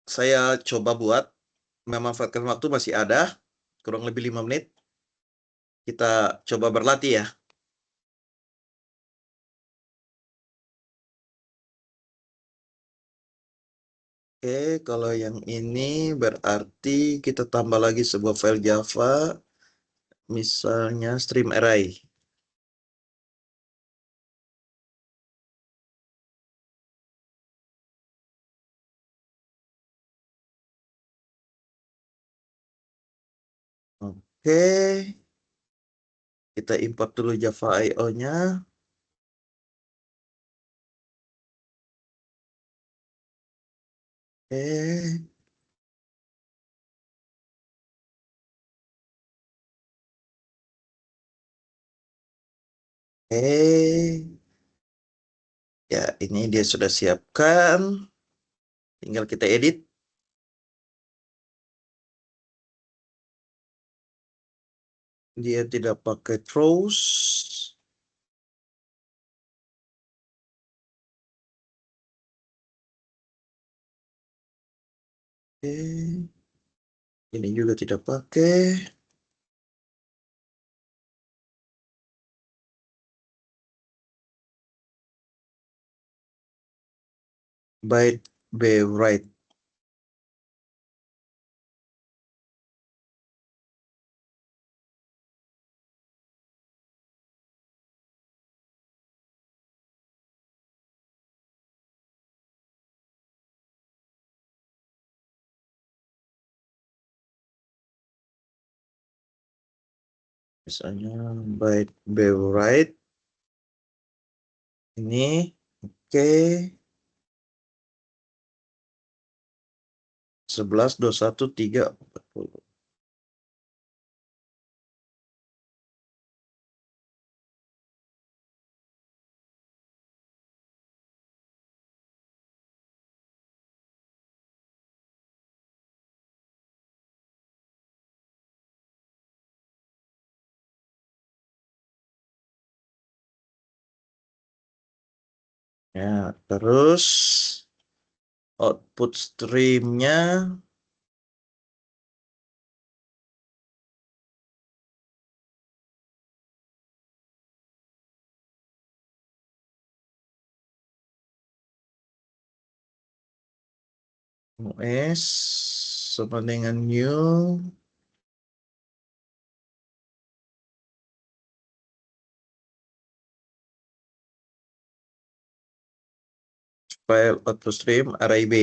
A: saya coba buat memanfaatkan waktu masih ada, kurang lebih 5 menit. Kita coba berlatih ya. Oke, kalau yang ini berarti kita tambah lagi sebuah file Java, misalnya stream array. Oke, kita import dulu Java IO-nya. Oke. Oke. Ya, ini dia sudah siapkan. Tinggal kita edit. Dia tidak pakai throws. Oke. Ini juga tidak pakai. Byte be right. Misalnya byte be right. Ini oke. 11 21 3 40. Ya, terus output streamnya OS sama dengan new file output stream array b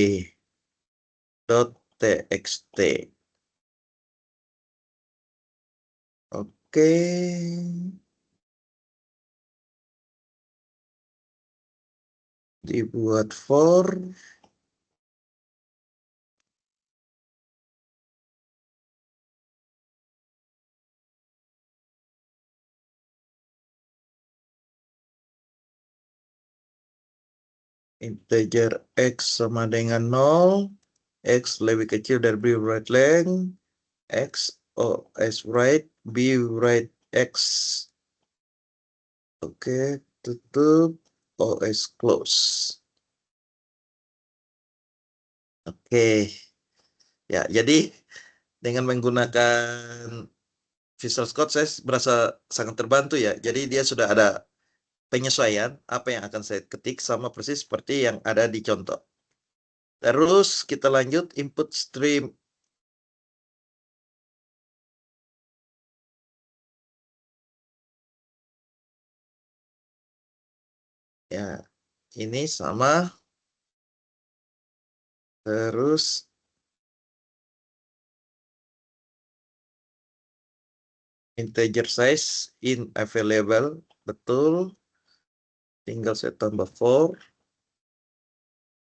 A: .txt. Oke. Dibuat for integer x sama dengan 0, x lebih kecil dari b right length, x os right, b right x. Oke, tutup os close. Oke. Ya, jadi dengan menggunakan Visual Code saya merasa sangat terbantu ya. Jadi dia sudah ada penyesuaian apa yang akan saya ketik sama persis seperti yang ada di contoh. Terus kita lanjut input stream. Ya, ini sama. Terus integer size in available. Betul. Tinggal saya tambah 4.